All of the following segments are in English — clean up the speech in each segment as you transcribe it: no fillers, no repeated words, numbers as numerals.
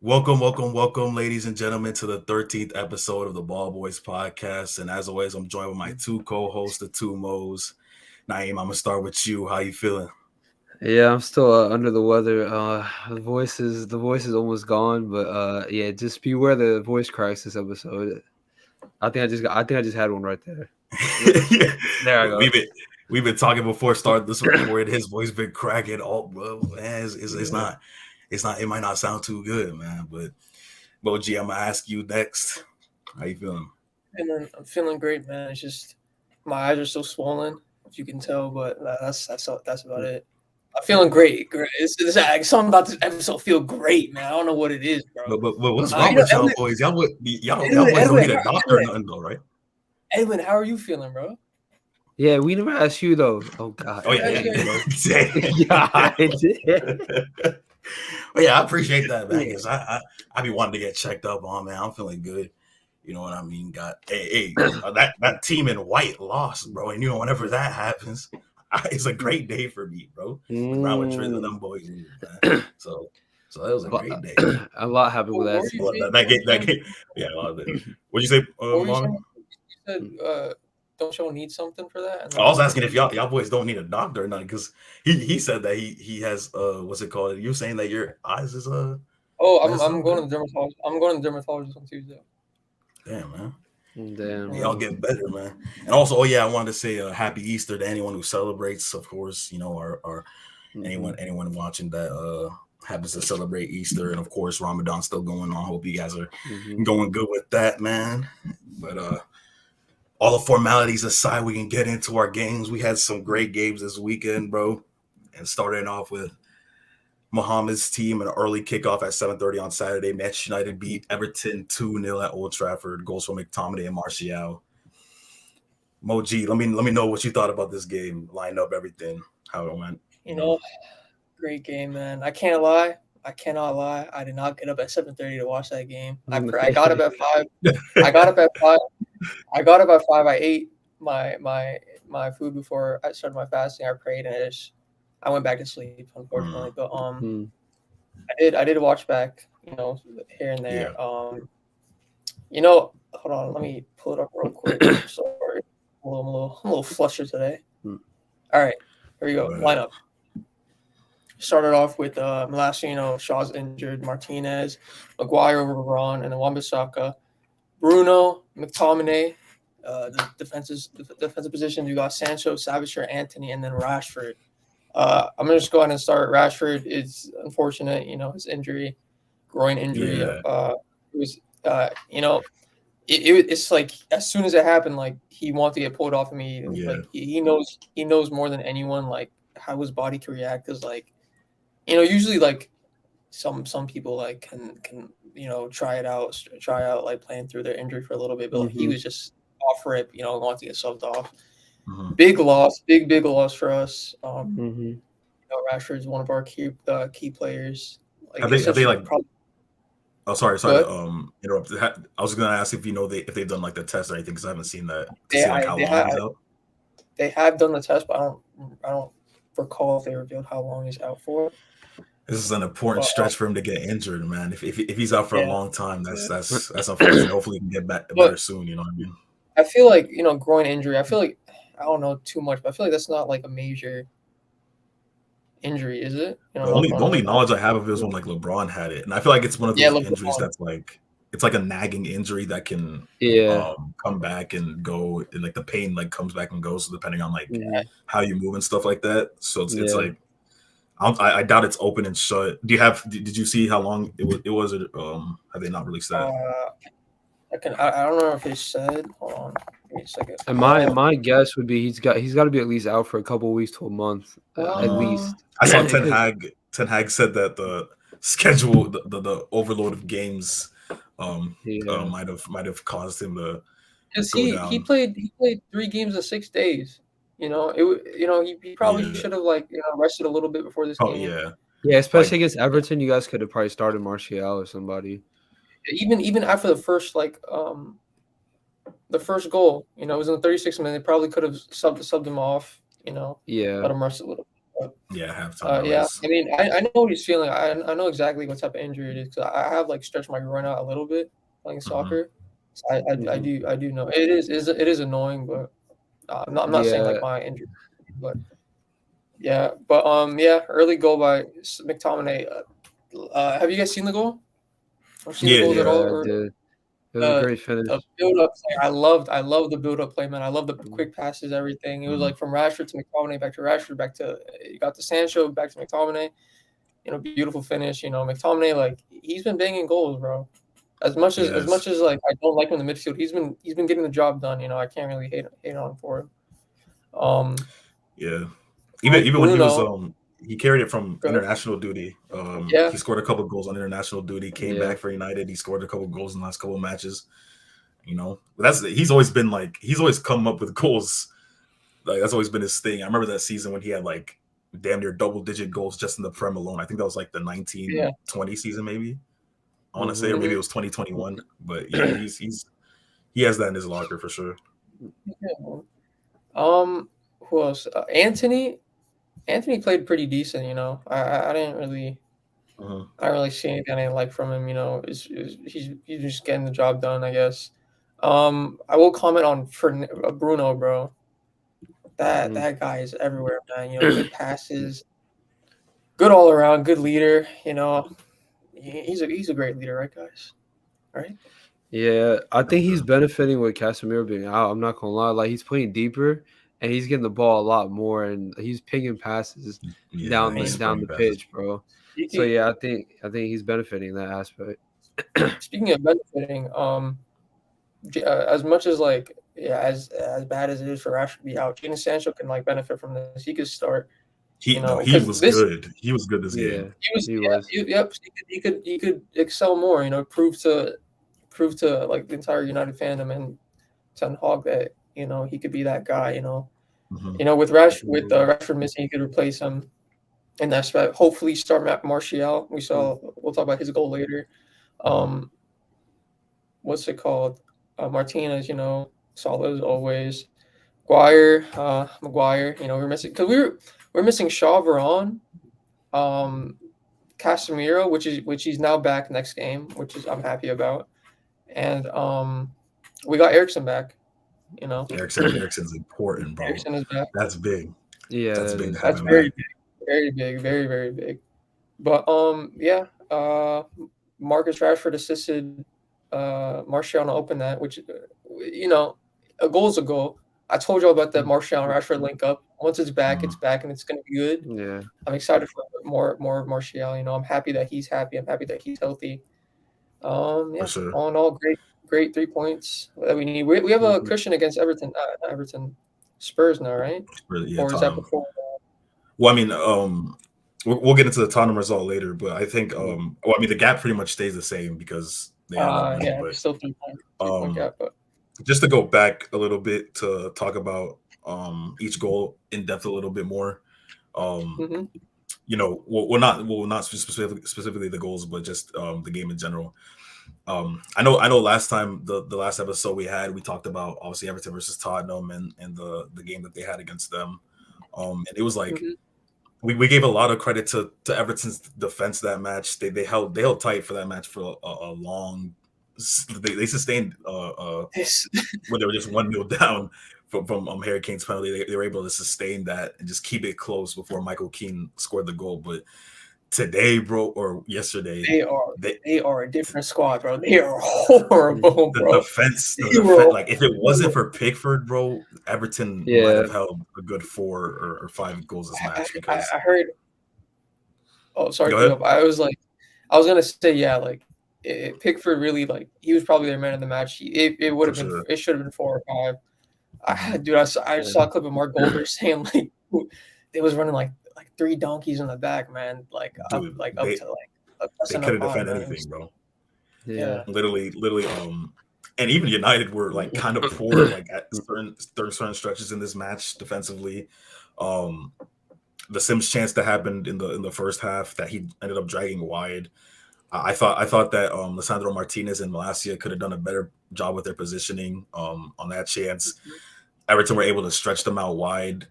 Welcome, ladies and gentlemen, to the 13th episode of the Ball Boys podcast. And as always, I'm joined with my two co-hosts, the two Mo's. Naeem, I'm gonna start with you. How you feeling? Yeah, I'm still under the weather. The voice is almost gone, but yeah, just beware the voice cracks this episode. I think I just had one right there. There I go. we've been we've been talking before starting this recording. His voice been cracking. All well, man, it's Yeah. not it might not sound too good, man. But Moji, I'm gonna ask you next. How you feeling? And then I'm feeling great, man. It's just my eyes are still swollen, if you can tell, but that's about it. I'm feeling great. Great. Something about this episode feel great, man. I don't know what it is, bro. But what's wrong with y'all boys? Y'all boys don't need a doctor or nothing though, right? Edwin, how are you feeling, bro? Yeah, we never asked you though. Oh God. Oh yeah. Yeah, I did. Well, yeah, I appreciate that, man. Because I be wanting to get checked up on, man. I'm feeling good. You know what I mean? That team in white lost, bro. And you know, whenever that happens, it's a great day for me, bro. Around with Triz and them boys, man. So that was a great day. A lot happened with that. What were you That game, yeah. What'd you say, What were you Long? saying? You said, don't y'all need something for that? And I was asking if y'all boys don't need a doctor or not, because he said that he has what's it called? You're saying that your eyes is Oh, messed I'm up, going man? to the dermatologist. I'm going to the dermatologist on Tuesday. Damn, man. Damn. Y'all get better, man. And also, oh yeah, I wanted to say happy Easter to anyone who celebrates. Of course, you know, or anyone watching that happens to celebrate Easter, and of course, Ramadan's still going on. Hope you guys are going good with that, man. But all the formalities aside, we can get into our games. We had some great games this weekend, bro. And starting off with Mohammed's team, an early kickoff at 7:30 on Saturday. Manchester United beat Everton 2-0 at Old Trafford. Goals from McTominay and Martial. Moji, let me know what you thought about this game. Line up everything, how it went. You know, great game, man. I can't lie. I cannot lie. I did not get up at 7:30 to watch that game. I got up at 5. I got up at 5. I got up at 5. I ate my food before I started my fasting. I prayed and I went back to sleep, unfortunately. But I did watch back, here and there. Hold on, let me pull it up real quick. Sorry, I'm a little flustered today. All right, here we go. Lineup. Started off with Malaciano, Shaw's injured, Martinez, Maguire over Varane, and then Wan-Bissaka, Bruno, McTominay. The defensive position, you got Sancho, Savage, Anthony, and then Rashford. I'm gonna just go ahead and start. Rashford is unfortunate, his injury, groin injury. Yeah. It was, it's like as soon as it happened, like he wanted to get pulled off immediately. Yeah. Like he knows more than anyone, like how his body can react. Because usually like some people like can try out like playing through their injury for a little bit, but like he was just off rip, wanting to get subbed off. Big loss for us. Rashford's one of our key players. Like, Have they like? probably, Oh, sorry to interrupt. I was gonna ask if if they've done like the test or anything, because I haven't seen that. To see like how long he's out. They have done the test, but I don't recall if they revealed how long he's out for. This is an important stretch for him to get injured, man. If he's out for a long time, that's unfortunate. Hopefully, he can get back better soon. You know what I mean? I feel like groin injury. I feel like I don't know too much, but I feel like that's not like a major injury, is it? The only knowledge I have of it is when like LeBron had it, and I feel like it's one of those injuries that's like it's like a nagging injury that can come back and go, and like the pain like comes back and goes depending on like how you move and stuff like that. So it's like I doubt it's open and shut. Did you see how long it was? Have they not released that? I don't know if they said. Hold on, give me a second. And my guess would be he's got to be at least out for a couple of weeks to a month, at least. I saw Ten Hag said that the schedule, the overload of games, might have caused him to. Because he played 3 games in 6 days. He probably should have rested a little bit before this game. Yeah, especially against Everton, you guys could have probably started Martial or somebody. Even after the first goal, it was in the 36th minute. They probably could have subbed him off. Let him rest a little. Yeah, halftime. Yeah, I mean, I know what he's feeling. I know exactly what type of injury it is because I have like stretched my groin out a little bit playing soccer. So I do know it is annoying, but I'm not saying like my injury, but yeah, early goal by McTominay. Have you guys seen the goal? Or seen the goals at all? I Or did. It was a great finish. the build up play. I love the build up play, man. I love the quick passes, everything. It was like from Rashford to McTominay, back to Rashford, back to you got to Sancho, back to McTominay. Beautiful finish. McTominay, like he's been banging goals, bro. As much as like I don't like him in the midfield, he's been getting the job done. I can't really hate on him for him. Yeah, even when he was he carried it from international duty. He scored a couple of goals on international duty. Came back for United. He scored a couple of goals in the last couple of matches. He's always come up with goals. Like that's always been his thing. I remember that season when he had like damn near double-digit goals just in the Prem alone. I think that was like the 1920 season, maybe. I want to say, or maybe it was 2021. But yeah, he has that in his locker for sure. Yeah. Who else? Anthony played pretty decent. I didn't really, I don't really see anything I didn't like from him. He's just getting the job done, I guess. I will comment on Bruno, bro. That guy is everywhere, man. Good passes, good all around, good leader. He's a great leader, right, guys? Right? Yeah, I think he's benefiting with Casemiro being out. I'm not gonna lie, like he's playing deeper and he's getting the ball a lot more, and he's pinging passes down the pitch, bro. So yeah, I think he's benefiting that aspect. Speaking of benefiting, as much as like as bad as it is for Rashford to be out, Jadon Sancho can like benefit from this. He could start. He was good. He was good this game. He could excel more. Prove to like the entire United fandom and Ten Hag that he could be that guy. With Rashford missing, he could replace him in that spot. Hopefully, start Martial. We'll talk about his goal later. What's it called? Martinez, solid as always. Maguire, we're missing because we're missing Shaw, Varane, Casemiro, which he's now back next game, which is I'm happy about, and we got Eriksen back. Eriksen's important, bro. Eriksen is back. That's big. Yeah, that's big. That's very big, very big, very very big. But Marcus Rashford assisted Martial to open that, which a goal is a goal. I told y'all about that Martial and Rashford link up. Once it's back, it's back, and it's gonna be good. Yeah, I'm excited for more of Martial. I'm happy that he's happy. I'm happy that he's healthy. Sure. All in all, great 3 points that we need. We have a cushion against Everton, not Everton, Spurs now, right? Yeah, or is that before? Well, I mean, we'll get into the Tottenham result later, but I think, the gap pretty much stays the same because they have but still 3 point gap. But just to go back a little bit to talk about each goal in depth a little bit more. Well, not specifically the goals, but just the game in general. I know last time the last episode we talked about obviously Everton versus Tottenham and the game that they had against them. And it was like we gave a lot of credit to Everton's defense that match. They held tight for that match for a long. They sustained when they were just 1-0 down from Harry Kane's penalty. They were able to sustain that and just keep it close before Michael Keane scored the goal. But today, bro, or yesterday, they are a different squad, bro. They are horrible, bro. The defense, like if it wasn't for Pickford, bro, Everton might have held a good 4 or 5 goals this match. Because I heard. Oh, sorry. I was gonna say like. Pickford really he was probably their man of the match. It would have been sure. It should have been 4 or 5. I saw a clip of Mark Goldberg saying they was running like 3 donkeys in the back, man. They couldn't defend anything, bro. Yeah, literally. And even United were like kind of poor at certain stretches in this match defensively. The Sims chance that happened in the first half that he ended up dragging wide. I thought that Lisandro Martinez and Malacia could have done a better job with their positioning on that chance. Everton were able to stretch them out wide.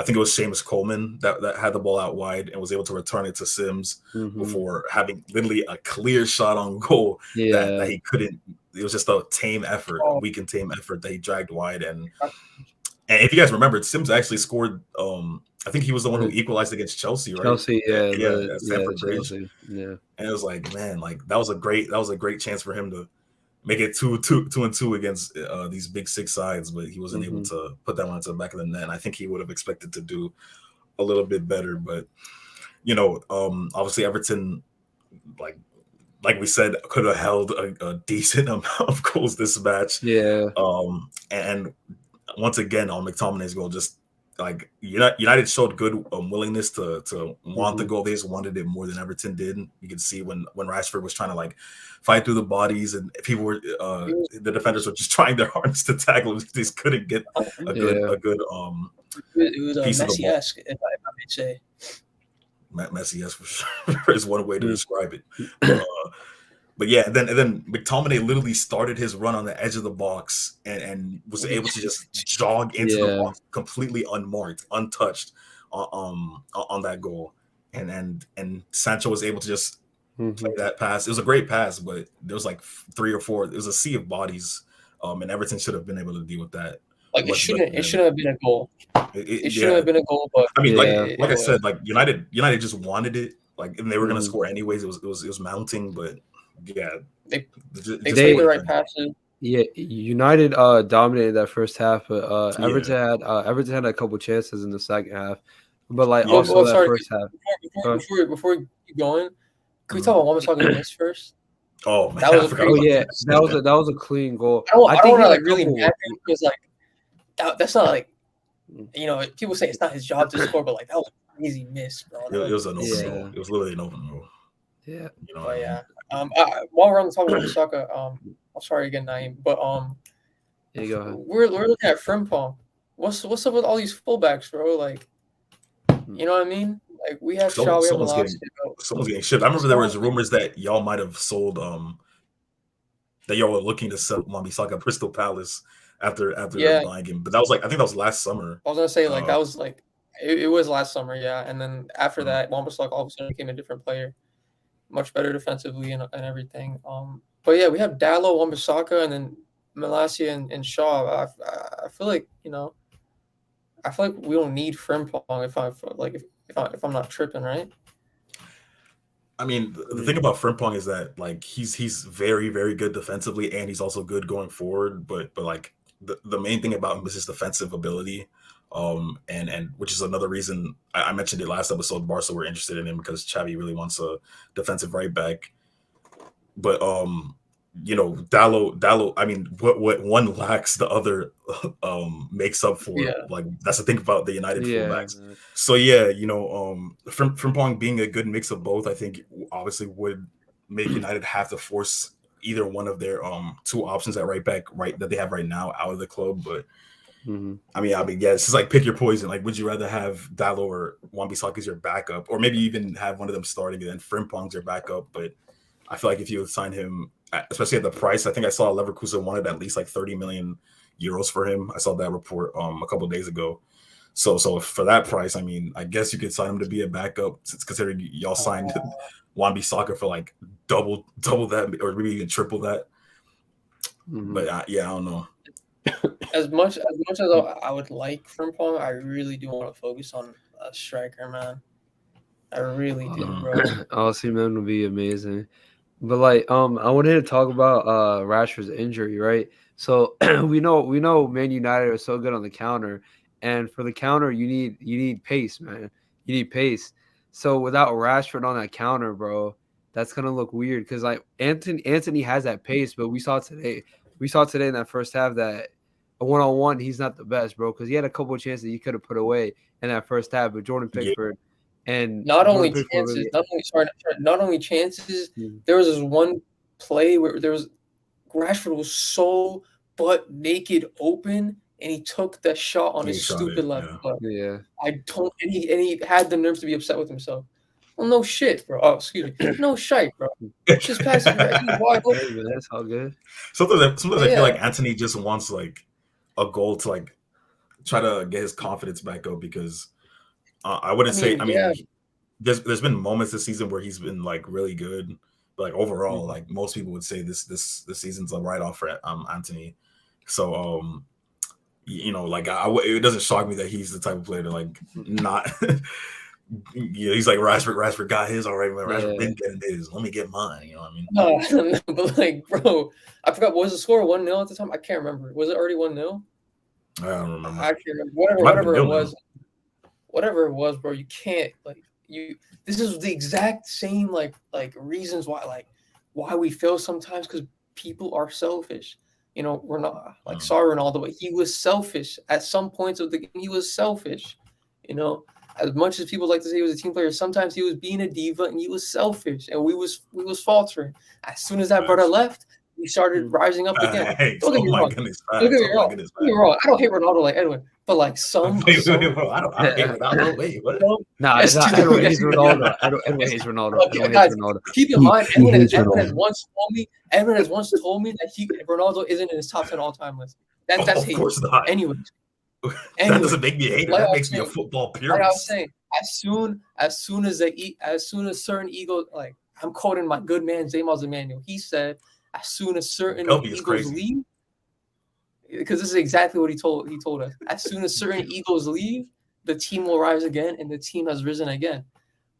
I think it was Seamus Coleman that had the ball out wide and was able to return it to Sims before having literally a clear shot on goal that he couldn't. It was just a tame effort, a weak and tame effort that he dragged wide. And if you guys remember, Sims actually scored. I think he was the one who equalized against Chelsea, right? Chelsea, at Stamford Bridge. Chelsea, yeah. And it was like, man, like that was a great chance for him to make it 2-2 against these big six sides, but he wasn't able to put that one into the back of the net. And I think he would have expected to do a little bit better, but obviously Everton, like we said, could have held a decent amount of goals this match. Yeah. And once again on McTominay's goal, just like United showed good willingness to want the goal. They just wanted it more than Everton did. You could see when Rashford was trying to like fight through the bodies, and people were the defenders were just trying their hardest to tackle him. They just couldn't get a good It was Messi-esque, if I may say. Messi-esque for sure is one way to describe it. But yeah, and then McTominay literally started his run on the edge of the box and was able to just jog into the box completely unmarked, untouched on that goal. And Sancho was able to just play that pass. It was a great pass, but there was like 3 or 4. It was a sea of bodies, and Everton should have been able to deal with that. Like it shouldn't have been a goal. It shouldn't have been a goal, but I mean, like I said, like United just wanted it, like, and they were going to score anyways. It was mounting, but. Yeah, they played the right passes. Yeah, United dominated that first half, but Everton had a couple chances in the second half. But like first half. Before we keep going, can we talk about Wan-Bissaka miss first? Oh man, that was a clean goal. I don't want to like really mad because like that's not like people say it's not his job to score, but like that was a crazy miss, bro. It was an open goal. It was literally an open goal. Yeah. While we're on the topic of Wan-Bissaka, I'm sorry again, Naeem, but there you go. We're looking at Frimpong. What's up with all these fullbacks, bro? Like, you know what I mean? Like we have Shaw, we have Velocity. Someone's getting shipped. I remember there was rumors that y'all might have sold that y'all were looking to sell Wan-Bissaka Crystal Palace after buying him, but that was like I think that was last summer. I was gonna say like that was like it was last summer, yeah, and then after that, Wan-Bissaka all of a sudden became a different player. Much better defensively and everything. But yeah, we have Dalot, Wan-Bissaka, and then Malacia and Shaw. I feel like we don't need Frimpong if I'm not tripping, right? I mean, the thing about Frimpong is that like he's very, very good defensively, and he's also good going forward. But like the main thing about him is his defensive ability. And which is another reason I mentioned it last episode. Barca were interested in him because Xavi really wants a defensive right back. But Dalot. I mean, what one lacks, the other makes up for. Like that's the thing about the United fullbacks. So yeah, Frimpong being a good mix of both, I think obviously would make United have to force either one of their 2 options at right back that they have right now out of the club, but. I mean, yeah, it's just like pick your poison. Like, would you rather have Dalot or Wan-Bissaka as your backup, or maybe even have one of them starting and then Frimpong's your backup? But I feel like if you would sign him, especially at the price, I think I saw Leverkusen wanted at least like 30 million euros for him. I saw that report a couple of days ago. So for that price, I mean, I guess you could sign him to be a backup, since considering y'all signed Wan-Bissaka for like double that, or maybe even triple that. But I don't know. As much as I would like Frimpong, I really do want to focus on a striker, man. I really do, bro. Honestly, man, would be amazing. But like, I wanted to talk about Rashford's injury, right? So we know Man United are so good on the counter, and for the counter, you need pace, man. You need pace. So without Rashford on that counter, bro, that's gonna look weird because like Anthony has that pace, but we saw today in that first half that a one-on-one he's not the best, bro, because he had a couple of chances he could have put away in that first half. But Jordan Pickford and not only chances. There was this one play where Rashford was so butt naked open, and he took the shot on his stupid left foot. Yeah, and he had the nerve to be upset with himself. Well, no shit, bro. Oh, excuse me. No shite, bro. Just pass it back. He's wide open. That's all good. Sometimes I feel like Anthony just wants like a goal to like try to get his confidence back up because I wouldn't say. I mean, yeah. there's been moments this season where he's been like really good, but like overall, Mhm. like most people would say this season's a write off for Anthony. So you know, like it doesn't shock me that he's the type of player to like not. Yeah, he's like Rashford got his already. Man, Rashford been getting his. Let me get mine. You know what I mean? But like, bro, I forgot. What was the score? 1-0 at the time. I can't remember. Was it already 1-0? I don't remember. I can't remember. Whatever it was. Whatever it was, bro. You can't like you. This is the exact same like reasons why we fail sometimes because people are selfish. You know, we're not like sorry Ronaldo, but he was selfish at some points of the game. He was selfish. You know, as much as people like to say he was a team player, sometimes he was being a diva and he was selfish, and we was faltering. As soon as that brother left, we started rising up again. Don't get me wrong. Don't get me wrong. I don't hate Ronaldo like Edwin, but like some. I don't hate Ronaldo. Wait, what? Nah, it's not. Edwin hates Ronaldo. Edwin hates Ronaldo. Okay, guys, keep in mind, Edwin has once told me that Ronaldo isn't in his top 10 all-time list. That's hate. Of course not. Anyway, that doesn't make me a hater. That makes me a football purist. Like I was saying, as soon as certain Eagles, like I'm quoting my good man Zamal Emmanuel, he said, as soon as certain Eagles leave, because this is exactly what he told us. As soon as certain Eagles leave, the team will rise again, and the team has risen again.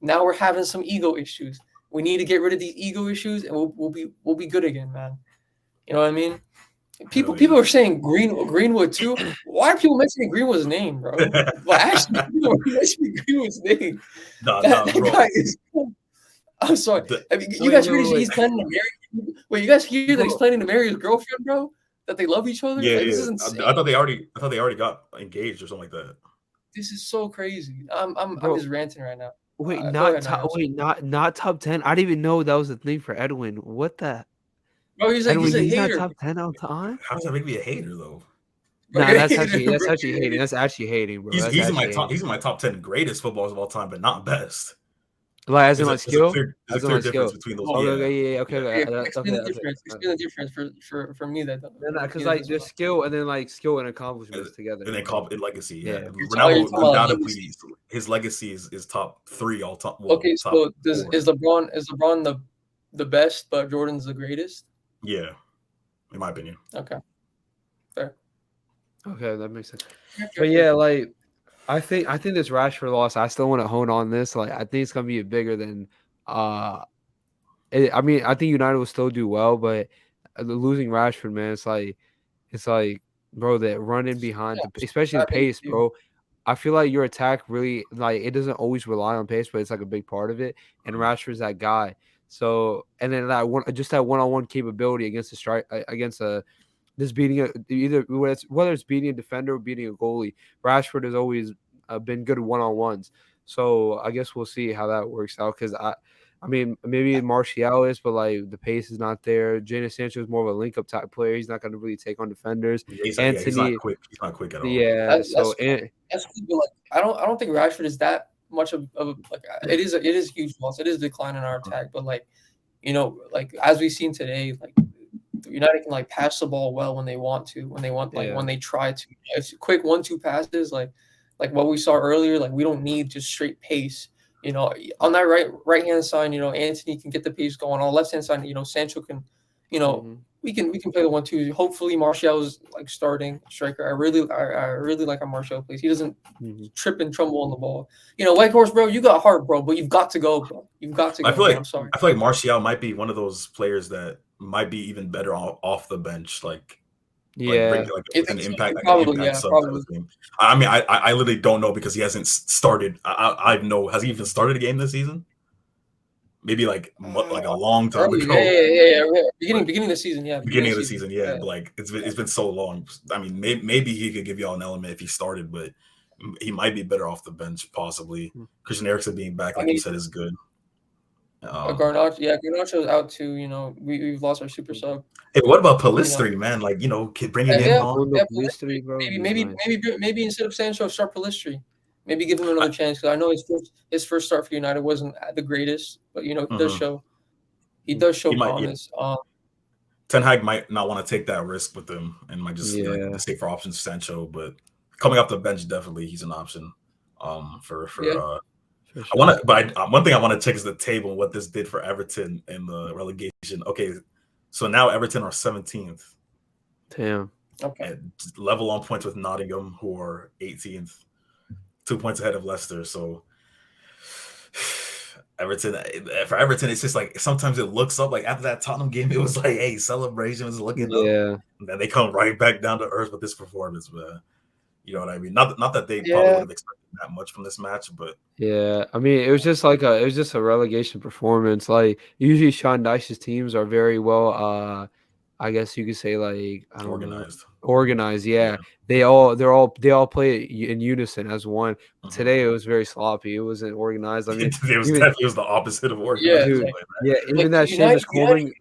Now we're having some ego issues. We need to get rid of these ego issues, and we'll be good again, man. You know what I mean? People are saying Greenwood too. Why are people mentioning Greenwood's name, bro? Like actually, people are mentioning Greenwood's name. That guy is. I'm sorry. I mean, you guys hear he's planning to marry? Wait, you guys hear that he's planning to marry his girlfriend, bro? That they love each other? Yeah, like, this is insane. I thought they already got engaged or something like that. This is so crazy. I'm just ranting right now. Wait, not top 10. I didn't even know that was a thing for Edwin. What the? Bro, he's a hater. Not top 10 all time. How does that make me a hater though? Nah, that's actually hating. That's actually hating, bro. He's in my top 10 greatest footballers of all time, but not best. Like as in like skill. There's a clear difference between those. Okay. Explain the difference for me that. Because like there's skill and then like skill and accomplishments together. And then call it legacy. Yeah. Ronaldo undoubtedly his legacy is top 3 all time. Well, okay, so is LeBron the best, but Jordan's the greatest? Yeah, in my opinion. Okay. Fair. Okay, that makes sense. But yeah, like I think this Rashford loss, I still want to hone on this. Like I think it's gonna be bigger than I mean, I think United will still do well, but losing Rashford, man, it's like bro, that running behind especially the pace, bro. I feel like your attack really like it doesn't always rely on pace, but it's like a big part of it. And Rashford's that guy. So and then that one-on-one capability against a strike against just beating whether it's beating a defender or beating a goalie. Rashford has always been good one-on-ones. So I guess we'll see how that works out because I mean maybe Martial is, but like the pace is not there. Jadon Sancho is more of a link-up type player. He's not going to really take on defenders. Anthony, he's not quick. He's not quick at all. Yeah, that's cool, but like I don't think Rashford is that much of like it is a huge loss. It is a decline in our attack, but like you know, like as we've seen today, like United can like pass the ball well when they want to, when they try to. It's quick 1-2 passes, like what we saw earlier. Like we don't need just straight pace. You know, on that right hand side, you know, Anthony can get the pace going. On the left hand side, you know, Sancho can, you know, we can play the 1-2. Hopefully, Martial is like starting striker. I really like how Martial plays. He doesn't trip and tremble on the ball. You know, White Horse, bro, you got heart, bro, but you've got to go, bro. You've got to go. I'm sorry. I feel like Martial might be one of those players that might be even better off the bench. Like bring, an impact. Probably. I mean, I literally don't know because he hasn't started. Has he even started a game this season? Maybe like a long time ago. Yeah. Beginning of the season, yeah. Beginning of the season, yeah. But like it's been so long. I mean, maybe he could give y'all an element if he started, but he might be better off the bench possibly. Christian Eriksen being back, like you said, is good. Garnacho's out too. You know, we've lost our super sub. Hey, what about Pellistri, man? Like, you know, bringing him on. Pellistri, bro. Maybe instead of Sancho, start Pellistri. Maybe give him another chance because I know his first start for United wasn't the greatest, but you know he does show promise. Ten Hag might not want to take that risk with him and might just stay for options Sancho, but coming off the bench, definitely he's an option. For Yeah. I want to, but one thing I want to check is the table and what this did for Everton in the relegation. Okay, so now Everton are 17th. Damn. Okay. And level on points with Nottingham, who are 18th, 2 points ahead of Leicester. So Everton, for Everton, it's just like sometimes it looks up. Like after that Tottenham game, it was like, hey, celebration was looking up. Yeah. And then they come right back down to earth with this performance, man. You know what I mean? Not that they probably would have expected that much from this match, but Yeah, I mean, it was just a relegation performance. Like usually, Sean Dyche's teams are very well. I guess you could say like I don't organized. know, organized. Yeah, they all play in unison as one. Today it was very sloppy. It wasn't organized. I mean, it was the opposite of organized. Yeah, even that Seamus Coleman.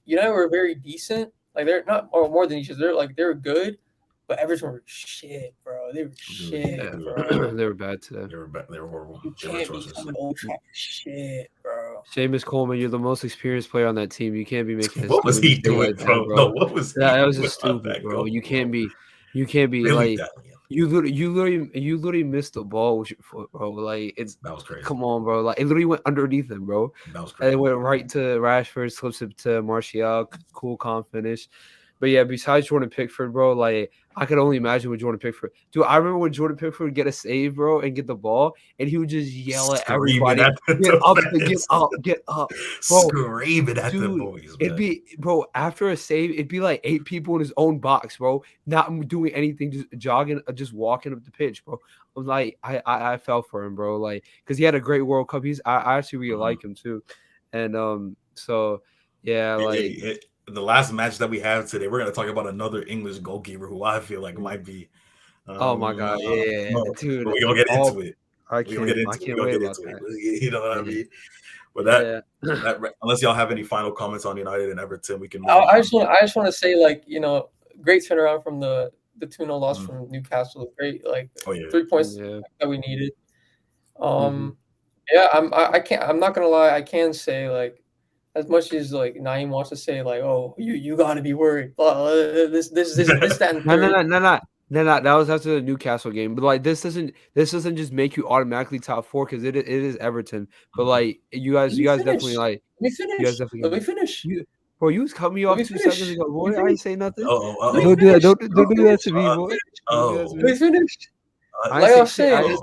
United were very decent. Like they're not more than each other. They were good. But Everton were shit, bro. They were shit, bro. They were bad today. They were bad. They were horrible. You can't be coming Old Trafford shit, bro. Seamus Coleman, you're the most experienced player on that team. You can't be making. What was he doing, bro? No, what was that? That was just stupid, bro. You can't be really like. You literally missed the ball with your foot, bro. Like that was crazy. Come on, bro. Like it literally went underneath him, bro. That was crazy. And it went right to Rashford, slips it to Martial, cool, calm finish. But yeah, besides Jordan Pickford, bro, like I could only imagine with Jordan Pickford. Dude, I remember when Jordan Pickford would get a save, bro, and get the ball, and he would just yell at everybody, get up, bro. Screaming at the boys, man. It'd be, bro, after a save, it'd be like 8 people in his own box, bro, not doing anything, just jogging, just walking up the pitch, bro. Like I fell for him, bro, like because he had a great World Cup. I actually really like him too, and so yeah, like. The last match that we have today, we're going to talk about another English goalkeeper who I feel like might be. Oh my god, yeah, dude. We're going to get into it. I can't wait about that. You know what I mean? But that, unless y'all have any final comments on United and Everton, we can. I just want to say, like, great turnaround from the 2-0 loss from Newcastle. Great, 3 points that we needed. Yeah, I'm not gonna lie. I can say, like, as much as like Naeem wants to say, like, oh, you gotta be worried. This that and No. That was after the Newcastle game. But like this doesn't just make you automatically top 4 because it is Everton. But like you guys definitely like. Let me finish. Bro, you was cutting me off 2 seconds ago, boy. I ain't say nothing. Don't do that. Don't do that to me, boy. Let me finish. Like I was saying, as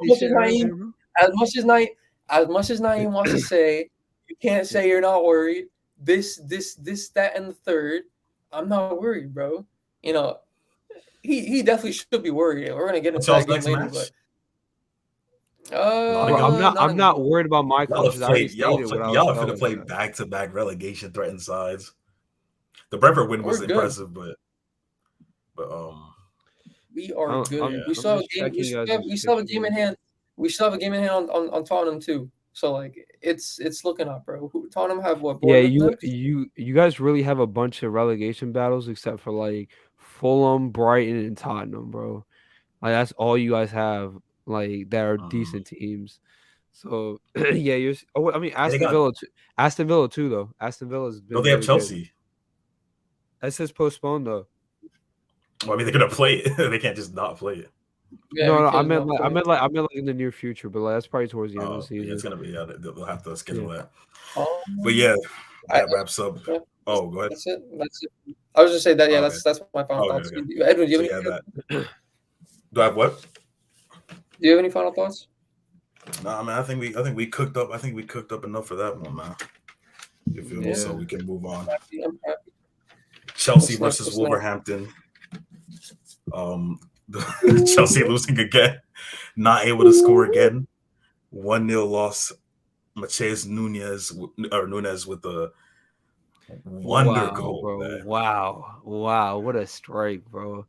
much as Naeem wants to say. You can't say you're not worried. This, that, and the third. I'm not worried, bro. He definitely should be worried. We're gonna get into that game later, but I'm not worried about my coaches. Y'all are gonna play back-to-back relegation threatened sides. The Brentford win was impressive, but we are good. We still have a game in hand. We still have a game in hand on Tottenham too. So like it's looking up, bro. Tottenham have what? Yeah, you guys really have a bunch of relegation battles except for like Fulham, Brighton, and Tottenham, bro. Like that's all you guys have, like that are decent teams. So yeah, you're. Oh, I mean Aston Villa too, though. Aston Villa's been. No, they have Chelsea. Good. That says postponed though. Well, I mean, they're gonna play it. They can't just not play it. Yeah, no, I meant like in the near future, but like that's probably towards the end of the season. Yeah, it's gonna be. Yeah, they'll have to schedule that. But yeah, that wraps up. Oh, go ahead. That's it. I was just saying that. Yeah, that's my final thoughts. Okay. Edwin, do you have any? Do I have what? Do you have any final thoughts? No, I mean, I think we cooked up. I think we cooked up enough for that one, man. You feel me? So we can move on. I'm happy. Chelsea versus Wolverhampton. Chelsea losing again, not able to score again. 1-0 loss. Matheus Nunes with a wonder goal, bro. Man. Wow, what a strike, bro.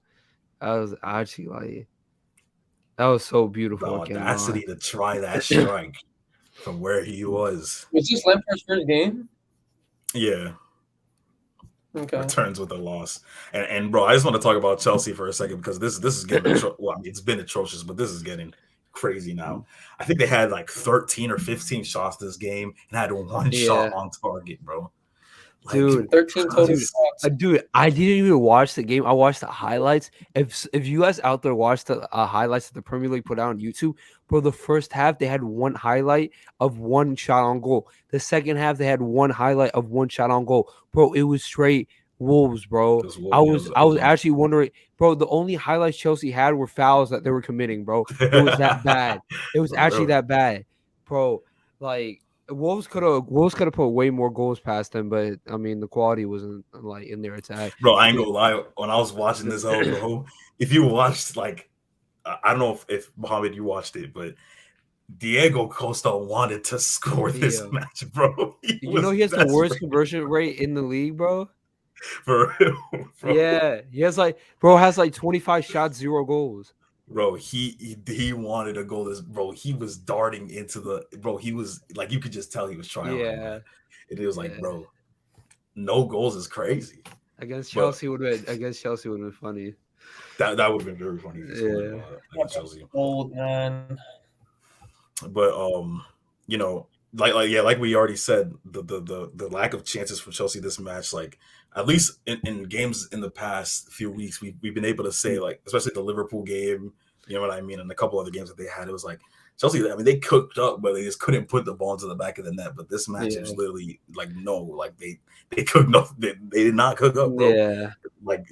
That was actually like that was so beautiful. The audacity to try that strike from where he was. Was this Lampard's first game? Yeah. Okay. Returns with a loss, and bro, I just want to talk about Chelsea for a second because this is getting well. I mean, it's been atrocious, but this is getting crazy now. I think they had like 13 or 15 shots this game and had one shot on target, bro. Like, Dude, 13 total dude, shots. dude, I didn't even watch the game. I watched the highlights. If you guys out there watch the highlights that the Premier League put out on YouTube, bro, the first half they had one highlight of one shot on goal. The second half they had one highlight of one shot on goal. Bro, it was straight Wolves, bro. I was actually wondering, bro. The only highlights Chelsea had were fouls that they were committing, bro. It was that bad. It was actually that bad, bro. Like. Wolves could have put way more goals past them, but I mean the quality wasn't like in their attack. Bro, I ain't gonna lie. When I was watching this, bro, if you watched like, I don't know if Mohammed you watched it, but Diego Costa wanted to score this match, bro. You know he has the worst conversion rate in the league, bro. For real, bro. Yeah, he has like 25 shots, 0 goals. Bro, he wanted to go this, bro. He was darting into the, bro. He was like, you could just tell he was trying. Yeah, it was like, bro, no goals is crazy. Against Chelsea would have been funny. That would have been very funny. Against Chelsea. Old man. But you know, like we already said, the lack of chances for Chelsea this match, like at least in games in the past few weeks, we've been able to say, like, especially the Liverpool game, you know what I mean, and a couple other games that they had, it was like Chelsea, I mean, they cooked up, but they just couldn't put the ball into the back of the net. But this match, it was literally like, no, like they cooked up, they did not cook up, bro. Yeah, like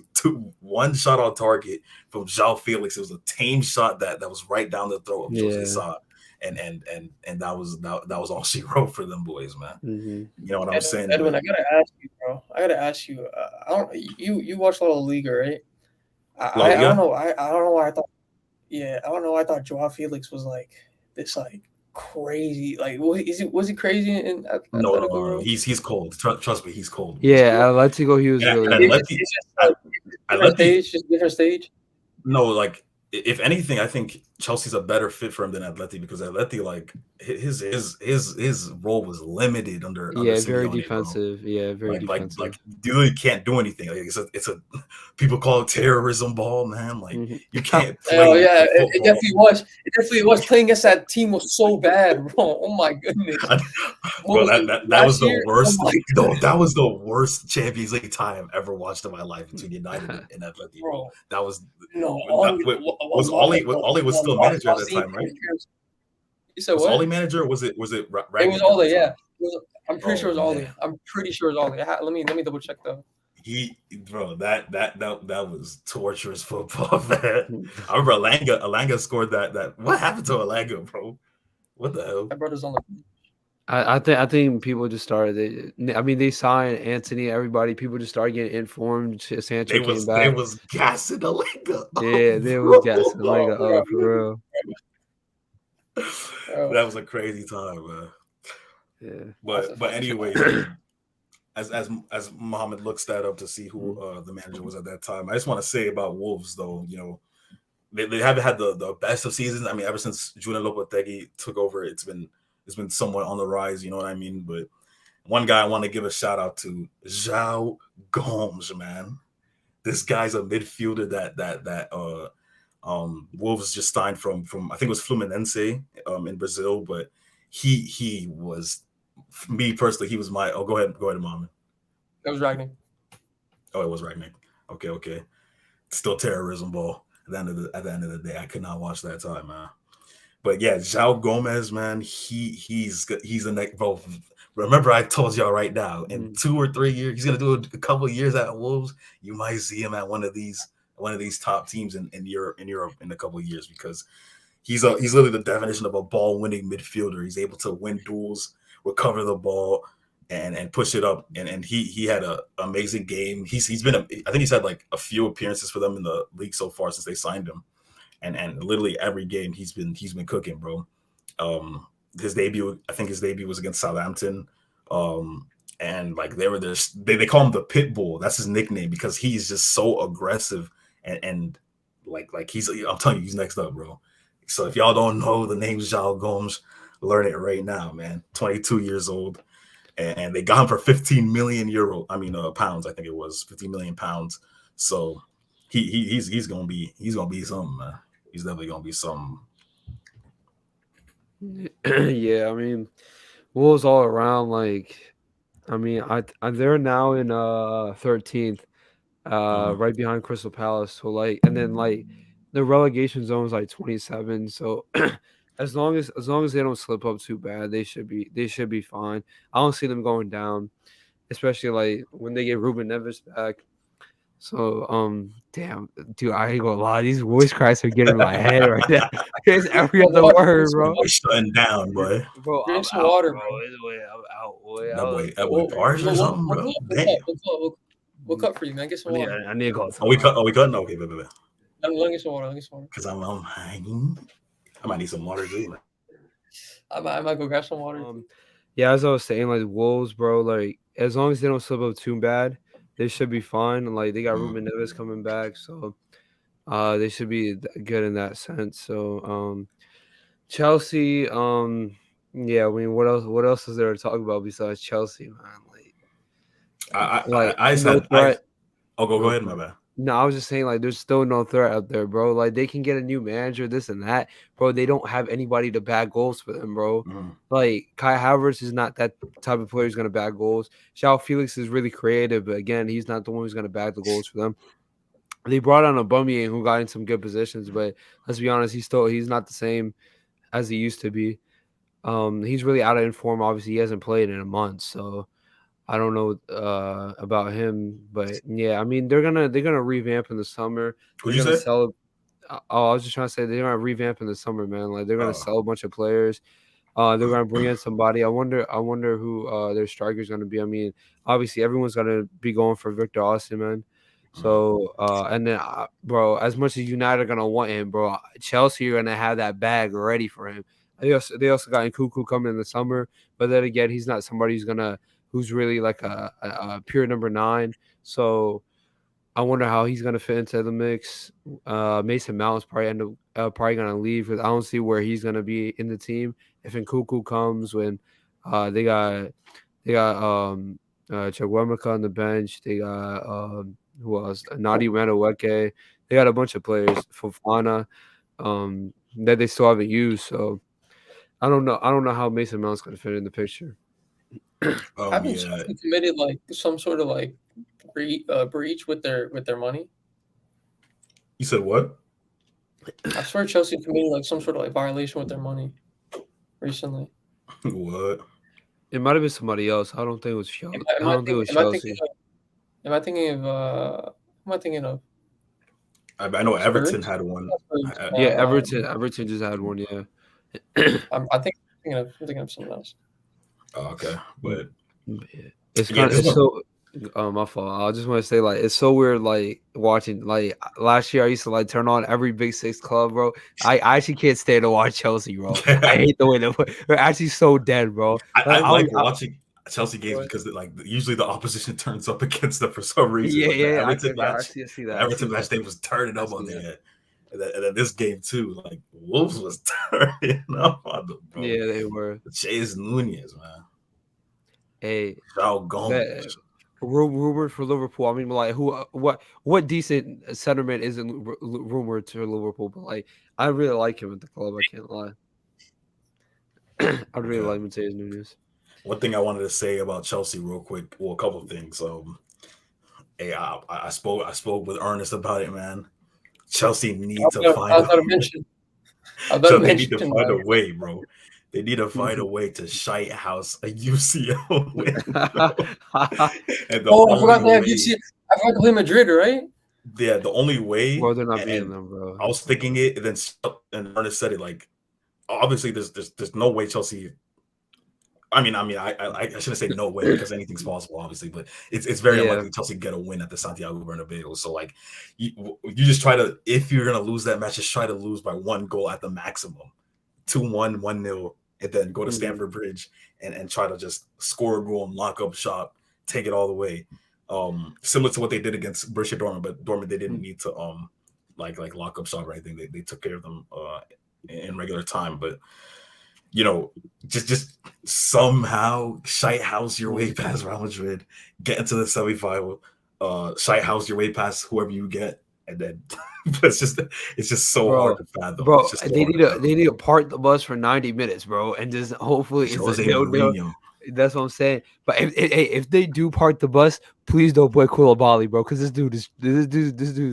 one shot on target from João Felix. It was a tame shot that was right down the throat of Jose Sa. And that was all she wrote for them boys, man. Mm-hmm. You know what I'm saying? Edwin, I gotta ask you, bro. I don't. You watch a lot of Liga, right? I don't know. I don't know why I thought. Yeah, I don't know why I thought Joao Felix was like this, like crazy. Like, was he crazy in Atletico? No. He's cold. Trust me, he's cold. Yeah, Atletico, he was really. Just different stage. No, like, if anything, I think Chelsea's a better fit for him than Atleti, because Atleti, like, his role was limited under very Simeone, defensive. bro. Yeah, very defensive. Like you really can't do anything. Like, it's a people call it terrorism ball, man. Like, you can't play. Oh yeah, it definitely was. It definitely was. Playing against that team was so bad, bro. Oh my goodness. Bro, that was the worst. No, that was the worst Champions League tie I've ever watched in my life between United and Atleti, bro. That was Ollie was still manager at that time, right? You said was what? Ollie manager? Or was it? It was Ollie, yeah. I'm pretty sure it was Ollie. I'm pretty sure it was Ollie. Let me double check though. That was torturous football, man. I remember Alanga scored that. What happened to Alanga, bro? What the hell? My brother's on the. I think people just started. They signed Anthony. Everybody, people just started getting informed. Sancho came back. They was gassing Alanga. Yeah, they was gassing Alanga. Oh, for real. That was a crazy time, man. Yeah. But anyway, as Mohammed looks that up to see who the manager was at that time, I just want to say about Wolves, though, you know, they haven't had the best of seasons. I mean, ever since Julian Lopetegui took over, it's been somewhat on the rise, you know what I mean? But one guy I want to give a shout out to, João Gomes, man. This guy's a midfielder that Wolves just signed from I think it was Fluminense in Brazil, but he was, me personally, he was my. Oh, go ahead, Mom. It was Ragnick. Oh, it was Ragnick. Okay. Still terrorism ball. At the end of the day, I could not watch that time, man. But yeah, João Gomes, man, he's the next, bro. Remember, I told y'all right now, in 2 or 3 years, he's gonna do a couple of years at Wolves. You might see him at one of these top teams in Europe in a couple of years, because he's literally the definition of a ball-winning midfielder. He's able to win duels, recover the ball, and push it up. And he had an amazing game. I think he's had like a few appearances for them in the league so far since they signed him. And literally every game he's been cooking, bro. His debut was against Southampton. And like they call him the pit bull. That's his nickname, because he's just so aggressive and like I'm telling you, he's next up, bro. So if y'all don't know the name João Gomes, learn it right now, man. 22 years old, and they got him for 15 million pounds. I think it was 15 million pounds. So he's gonna be something, man. He's definitely gonna be something. Yeah, I mean, Wolves all around, like, I mean, they're now in 13th, right behind Crystal Palace. So like, and then like the relegation zone is like 27. So as long as they don't slip up too bad, they should be fine. I don't see them going down, especially like when they get Ruben Neves back. So damn, dude, I ain't gonna lie, these voice cracks are getting in my head right now. It's every other word, bro. Shutting down, boy. Bro, Drink I'm some out, water, bro. bro. I'm out, boy. That boy bars or something, bro. Damn. We'll cut for you, man. Get some water. I need to go. Are we cutting? Okay, baby. Let me get some water. Because I might need some water too. I might go grab some water. Yeah, as I was saying, like Wolves, bro, like as long as they don't slip up too bad, they should be fine. And like they got Ruben Neves coming back, so they should be good in that sense. So Chelsea, yeah, I mean, what else is there to talk about besides Chelsea, man? Go ahead, my bad. No, I was just saying, like, there's still no threat out there, bro. Like, they can get a new manager, this and that, bro. They don't have anybody to bag goals for them, bro. Like, Kai Havertz is not that type of player who's gonna bag goals. João Felix is really creative, but again, he's not the one who's gonna bag the goals for them. They brought on Aubameyang, who got in some good positions, but let's be honest, he's not the same as he used to be. He's really out of form. Obviously, he hasn't played in a month, so I don't know about him, but yeah, I mean they're gonna revamp in the summer. What you say? Sell. I was just trying to say they're gonna revamp in the summer, man. Like they're gonna sell a bunch of players. They're gonna bring in somebody. I wonder who their striker's gonna be. I mean, obviously everyone's gonna be going for Victor Osimhen. So and then bro, as much as United are gonna want him, bro, Chelsea are gonna have that bag ready for him. They also got Nkunku coming in the summer, but then again, he's not somebody who's really like a pure number 9. So I wonder how he's gonna fit into the mix. Mason Mount's probably gonna leave because I don't see where he's gonna be in the team if Nkunku comes. When they got Chukwuemeka on the bench, they got who else? Nadi Madueke. They got a bunch of players, Fofana, that they still haven't used. So I don't know how Mason Mount's gonna fit in the picture. Haven't Chelsea committed like some sort of like breach with their money? You said what? I swear Chelsea committed like some sort of like violation with their money recently. What? It might have been somebody else. I don't think it was Chelsea. I don't think it was Chelsea. Am I thinking of? Who am I thinking of? I know Everton had one. Yeah, Everton just had one. Yeah. I'm thinking of something else. Oh, okay, but it's kind of so. My fault. I just want to say, like, it's so weird, like watching. Like last year, I used to like turn on every Big Six club, bro. I actually can't stand to watch Chelsea, bro. I hate the way they're actually so dead, bro. I like watching Chelsea games because like usually the opposition turns up against them for some reason. Yeah, Everton match day was turning up on there. And then this game too, like Wolves was turning up on them, bro. Yeah, they were. Chase Nunez, man. Hey, João Gomez. Rumored for Liverpool. I mean, like, what decent centerman isn't rumored to Liverpool? But like, I really like him at the club. I can't lie. I really like Mateus Nunes. One thing I wanted to say about Chelsea, real quick. Well, a couple of things. Hey, I spoke with Ernest about it, man. Chelsea need to find a way, bro. They need to find a way to shite house a UCL win. I forgot they have UCL. I forgot to play Madrid, right? Yeah, the only way. Well, they're not beating them, bro. I was thinking it, and Ernest said it. Like, obviously, there's no way Chelsea. I shouldn't say no way because anything's possible, obviously, but it's very unlikely Chelsea get a win at the Santiago Bernabeu. So like, you just try to, if you're gonna lose that match, just try to lose by 1 goal at the maximum, 2-1, 1-0, and then go to Stamford Bridge and try to just score a goal and lock up shop, take it all the way. Similar to what they did against Borussia Dortmund, but Dortmund they didn't need to like lock up shop or anything. They took care of them in regular time, but. You know, just somehow shite house your way past Real Madrid, get into the semifinal, shite house your way past whoever you get, and then it's just so hard to fathom. Bro, they need to park the bus for 90 minutes, bro, and just hopefully That's what I'm saying. But if they do park the bus, please don't play Koulibaly, bro, because this dude's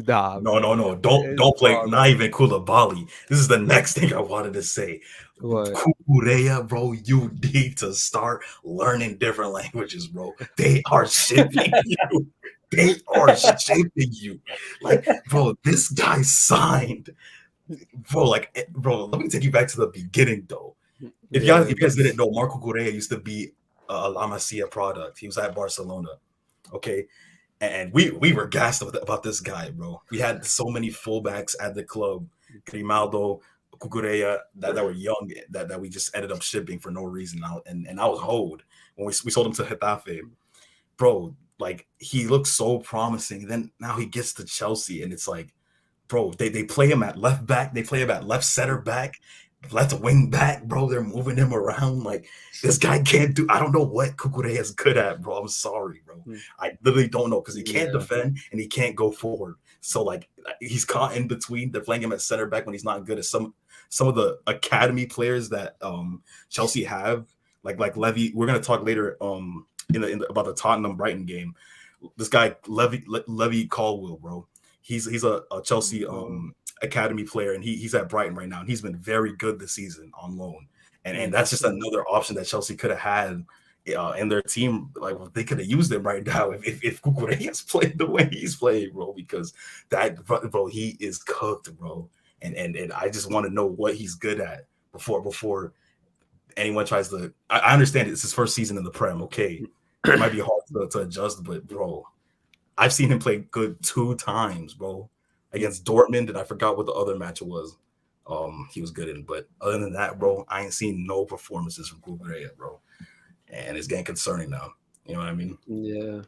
nah. No. It's Don't play. wrong, Not even Koulibaly. This is the next thing I wanted to say. What? Kukureya, bro, you need to start learning different languages, bro. They are shipping you. They are shipping you. Like, bro, this guy signed. Bro, let me take you back to the beginning, though. If you guys didn't know, Marco Correa used to be a La Masia product. He was at Barcelona. Okay. And we were gassed about this guy, bro. We had so many fullbacks at the club, Grimaldo, Cucurella, that were young, that we just ended up shipping for no reason. And I was hold when we sold him to Getafe. Bro, like, he looked so promising. Then now he gets to Chelsea, and it's like, bro, they play him at left back, they play him at left center back, left wing back, bro. They're moving him around. Like, this guy can't do. I don't know what Cucurella is good at, bro. I'm sorry, bro. I literally don't know, because he can't defend and he can't go forward. So, like, he's caught in between. They're playing him at center back when he's not good at some of the academy players that Chelsea have, like Levy. We're gonna talk later about the Tottenham Brighton game. This guy Levy Caldwell, bro. He's a Chelsea academy player, and he's at Brighton right now, and he's been very good this season on loan. And that's just another option that Chelsea could have had in their team. Like, they could have used him right now if Cucurella's played the way he's playing, bro. Because bro, he is cooked, bro. And I just want to know what he's good at before anyone tries to. I understand it's his first season in the Prem. Okay, it might be hard to adjust, but bro, I've seen him play good 2 times, bro, against Dortmund, and I forgot what the other match was. He was good in, but other than that, bro, I ain't seen no performances from Cucurella, bro, and it's getting concerning now. You know what I mean? Yeah.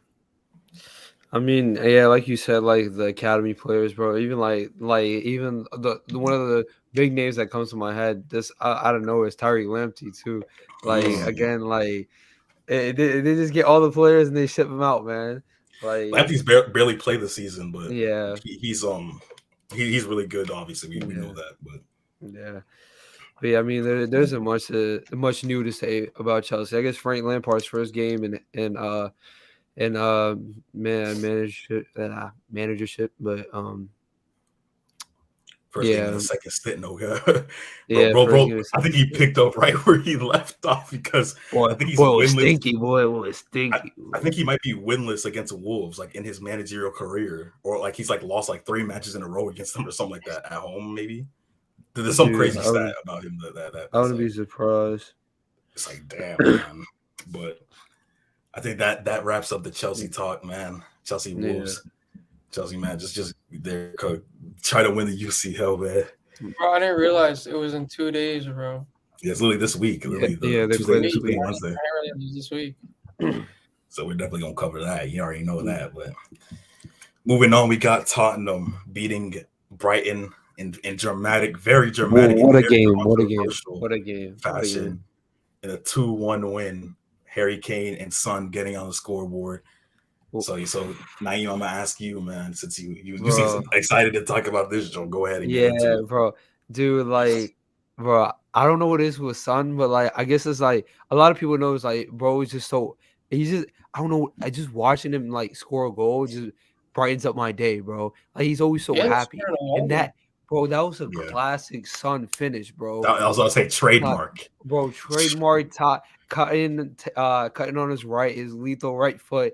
I mean, yeah, like you said, like the academy players, bro. Even like even the one of the big names that comes to my head, just out of nowhere, is Tyreek Lamptey too. Like, again, like they just get all the players and they ship them out, man. Like, Lamptey's barely played the season, but yeah, he's really good. Obviously, we know that, but yeah. But yeah, I mean, there's a much new to say about Chelsea. I guess Frank Lampard's first game managership, but first game of the second stint, no, yeah, bro. I think he picked up right where he left off, because I think he's winless. Boy, stinky. I think he might be winless against Wolves, like, in his managerial career, or like he's like lost like 3 matches in a row against them or something like that at home, maybe. There's some crazy stat about him that I wouldn't be surprised. It's like, damn, man. But I think that wraps up the Chelsea talk, man. Chelsea Wolves. Chelsea, man, just they're try to win the UCL, man. Bro, I didn't realize it was in 2 days, bro. Yeah, it's literally this week. Literally they're Tuesday, Wednesday. I didn't realize it was this week. So we're definitely gonna cover that. You already know that. But moving on, we got Tottenham beating Brighton in dramatic, very dramatic. What a game fashion. In a 2-1 win. Harry Kane and Son getting on the scoreboard. So Naeem, I'm gonna ask you, man, since you seem excited to talk about this, Joe. Go ahead and get into it. Bro. Dude, like, bro, I don't know what it is with Son, but like, I guess it's like a lot of people know it's like, bro, he's just I don't know, I just watching him like score a goal just brightens up my day, bro. Like, he's always so happy. And that, bro, that was a classic Son finish, bro. I was gonna say trademark. Bro, trademark cutting on his right, his lethal right foot,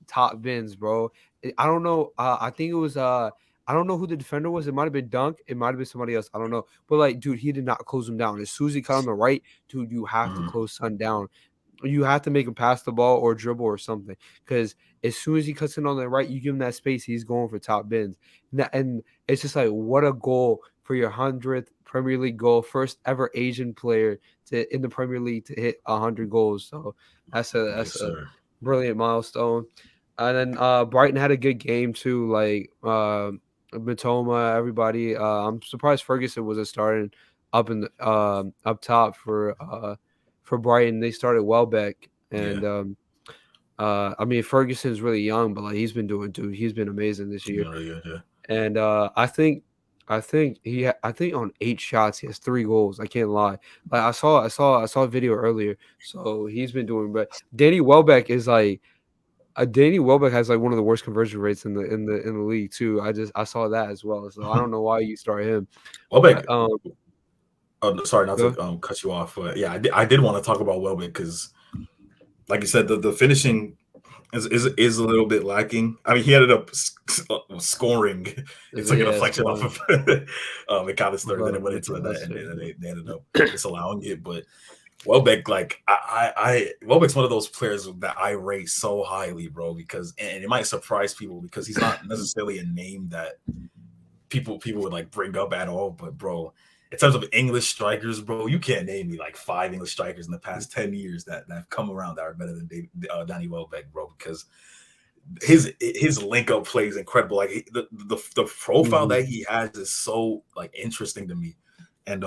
top bins, bro. I don't know. I think it was I don't know who the defender was. It might have been Dunk. It might have been somebody else. I don't know. But like, dude, he did not close him down. As soon as he cut on the right, dude, you have to close Son down. You have to make him pass the ball or dribble or something. Because as soon as he cuts in on the right, you give him that space, he's going for top bins. And it's just like, what a goal for your 100th Premier League goal, first ever Asian player in the Premier League to hit 100 goals. So that's a brilliant milestone. And then Brighton had a good game too. Like Matoma, everybody. I'm surprised Ferguson wasn't starting up top for Brighton. They started Welbeck, and I mean, Ferguson's really young, but like, he's been amazing this year. Yeah. And I think I think on 8 shots he has 3 goals. I can't lie. Like I saw a video earlier. So he's been doing. But Danny Welbeck is like Danny Welbeck has like one of the worst conversion rates in the league too. I saw that as well. So I don't know why you start him. Welbeck. But, sorry not to cut you off, but yeah, I did want to talk about Welbeck because, like you said, the finishing is a little bit lacking. I mean, he ended up scoring. It's like a deflection off of McAllister, then it went into the net, and then they ended up disallowing it. But Welbeck, like Welbeck's one of those players that I rate so highly, bro, because and it might surprise people because he's not necessarily a name that people would like bring up at all. But bro, in terms of English strikers, bro, you can't name me like 5 English strikers in the past 10 years that have come around that are better than Danny Welbeck, bro, because his link up play is incredible. Like the profile that he has is so like interesting to me, and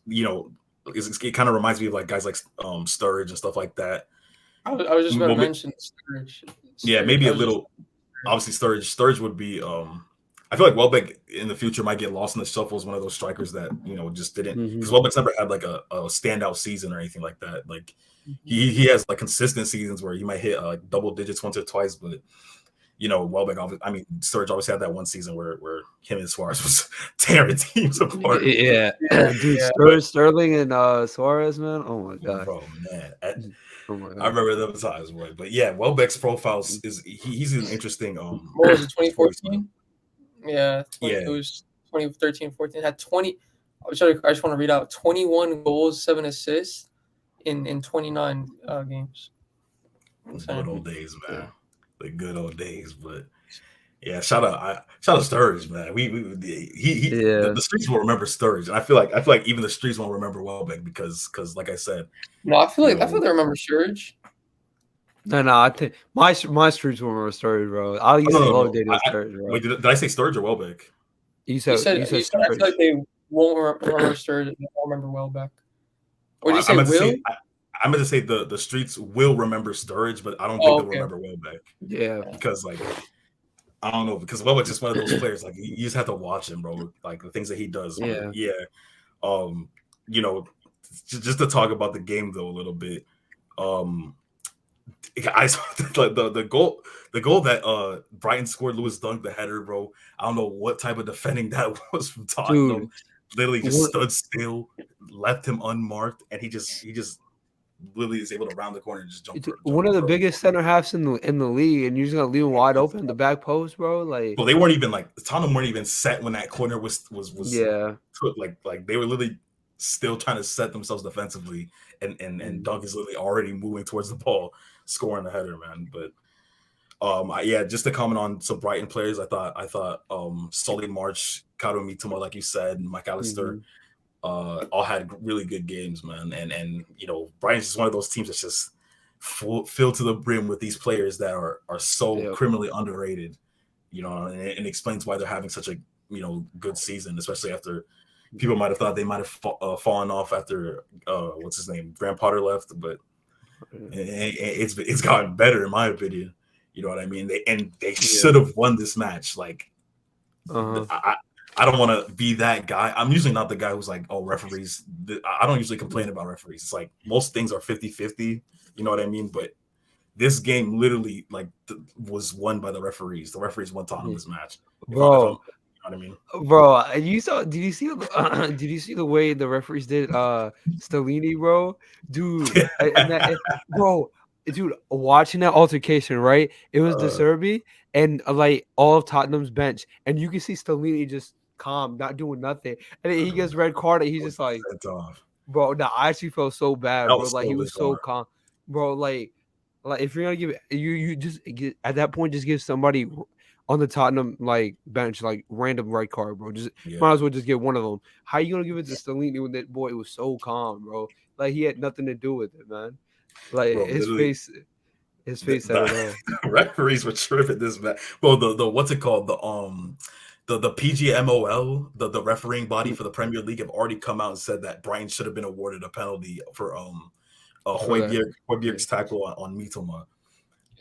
you know, it kind of reminds me of like guys like Sturridge and stuff like that. I was just about to mention Sturridge. Yeah, maybe a little. Obviously, Sturridge would be. I feel like Welbeck in the future might get lost in the shuffle as one of those strikers that, you know, just didn't, because Welbeck's never had like a standout season or anything like that. Like he has like consistent seasons where he might hit like double digits once or twice, but you know, Welbeck, I mean, Sturridge always had that one season where him and Suarez was tearing teams apart. Yeah. Dude, Sterling and Suarez, man. Oh my god, bro, man. I remember those times, boy. But yeah, Welbeck's profile is he's an interesting. What was it, 2014? Yeah, it was 2013, 14. Had 20. I just want to read out 21 goals, 7 assists in 29 games. The good old days, man. The good old days, but yeah, shout out Sturridge, man. The streets will remember Sturridge, and I feel like even the streets won't remember Welbeck because like I said, no, I feel they remember Sturridge. No, I think my streets will remember Sturridge, bro. I used to love dating Sturridge, bro. Wait, did I say Sturridge or Welbeck? You said Sturridge. I feel like they won't remember Sturridge. They won't remember Welbeck. Or did you say Will? I'm going to say the streets will remember Sturridge, but I don't think they'll remember Welbeck. Yeah, because like I don't know, because Welbeck's just one of those players. Like you just have to watch him, bro. Like the things that he does. Yeah. You know, just to talk about the game though a little bit. I saw the goal that Brighton scored. Lewis Dunk, the header, bro. I don't know what type of defending that was from Tottenham. Literally just stood still, left him unmarked, and he just literally is able to round the corner and just jump. One of the biggest center halves in the league, and you're just gonna leave him wide open the back post, bro. Like, well, they weren't even like Tottenham weren't even set when that corner was like they were literally still trying to set themselves defensively, and Dunk is literally already moving towards the ball, scoring the header, man. But just to comment on some Brighton players, I thought Solly March, Kato Mitoma, like you said, and McAllister. All had really good games, man, and you know, Brighton's just one of those teams that's just filled to the brim with these players that are so criminally underrated, you know, and it explains why they're having such a good season, especially after people might have thought they might have fallen off after what's his name, Graham Potter left, but it's gotten better in my opinion. You know what I mean? They should have won this match. Like, I don't want to be that guy. I'm usually not the guy who's like, oh, referees. I don't usually complain about referees. It's like most things are 50-50. You know what I mean? But this game literally was won by the referees. The referees won Tottenham this match. Bro, you know what I mean? Bro, did you see the way the referees did Stellini, bro? Dude, dude, watching that altercation, right? It was De Zerbi and like all of Tottenham's bench, and you can see Stellini just calm, not doing nothing, and then he gets red carded. He's just like, bro. No, I actually felt so bad, bro. Like he was so calm, bro. Like if you're gonna give it, you just at that point just give somebody on the Tottenham bench random red card, bro. Just might as well just get one of them. How you gonna give it to Stellini when that boy was so calm, bro? Like he had nothing to do with it, man. Like bro, his face said it all. Referees were tripping this match. Well, the what's it called? The PGMOL, the refereeing body for the Premier League, have already come out and said that Brighton should have been awarded a penalty for Højbjerg's tackle on Mitoma.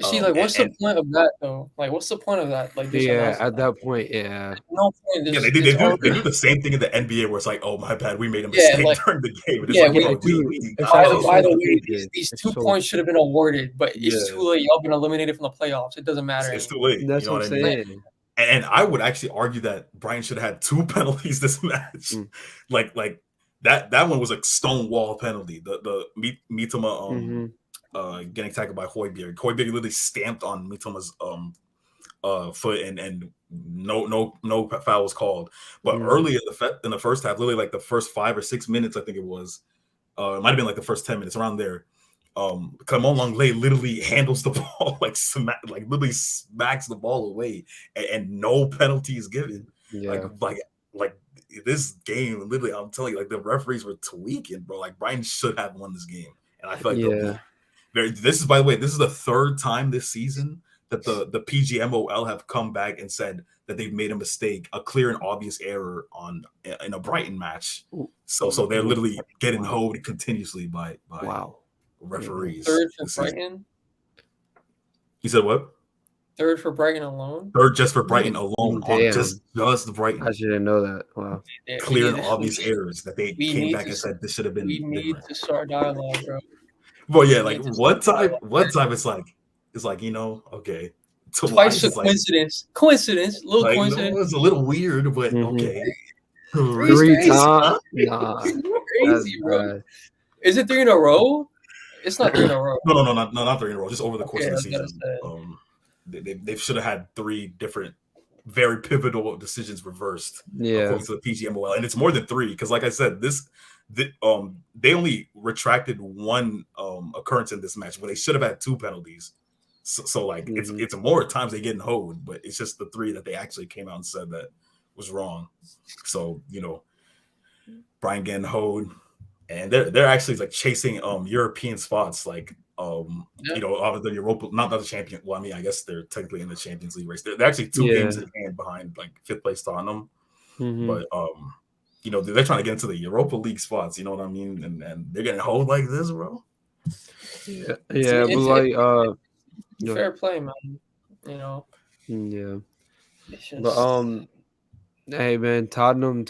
See, like, what's the point of that though? Like, what's the point of that? Like, just announcing at that point, yeah. no point. Yeah, they do the same thing in the NBA where it's like, oh my bad, we made a Yeah, mistake like- during the game. And it's yeah, like, we- bro, It's By also the so way, stupid. these It's 2 so- points should have been awarded, but it's Yeah. too late. Y'all been eliminated from the playoffs. It doesn't matter. it's too anymore. late. That's you know what I'm I mean? saying. And I would actually argue that Brian should have had 2 penalties this match. Mm. Like that one was a stonewall penalty. The Mitoma getting tackled by Højbjerg. Højbjerg literally stamped on Mitoma's foot and no foul was called. But early in the first half, literally like the first 5 or 6 minutes, I think it was. It might have been like the first 10 minutes around there. Clement Lenglet literally handles the ball like literally smacks the ball away, and no penalty is given. Yeah. Like this game, literally, I'm telling you, like the referees were tweaking, bro. Like Brighton should have won this game, and I feel like they'll be this is, by the way, this is the 3rd time this season that the PGMOL have come back and said that they've made a mistake, a clear and obvious error in a Brighton match. So they're literally getting hoed continuously by referees. 3rd for Brighton. You said what? 3rd for Brighton alone. 3rd just for Brighton alone. Damn. Just Brighton. I didn't know that. Wow. Clear and obvious errors that they came back and said this should have been. We need to start dialogue, bro. Well, yeah, like one time it's like okay. Twice a coincidence, little like, coincidence. It's a little weird, but okay. 3 times, nah, crazy, bro. Is it 3 in a row? It's not 3 in a row. No, not 3 in a row. Just over the course of the season. They should have had 3 different, very pivotal decisions reversed. According to the PGMOL, and it's more than 3 because, like I said, they only retracted 1 occurrence in this match, but they should have had 2 penalties. So like it's more times they getting hoed, but it's just the 3 that they actually came out and said that was wrong. So Brian getting hoed, and they're actually like chasing European spots, like out of the Europa, not the champion. Well, I mean, I guess they're technically in the Champions League race. They're actually 2 games in hand behind like 5th place Tottenham, but they're trying to get into the Europa League spots. You know what I mean? And they're getting hoed like this, bro. Yeah, but like fair play, man. Yeah. But hey man, Tottenham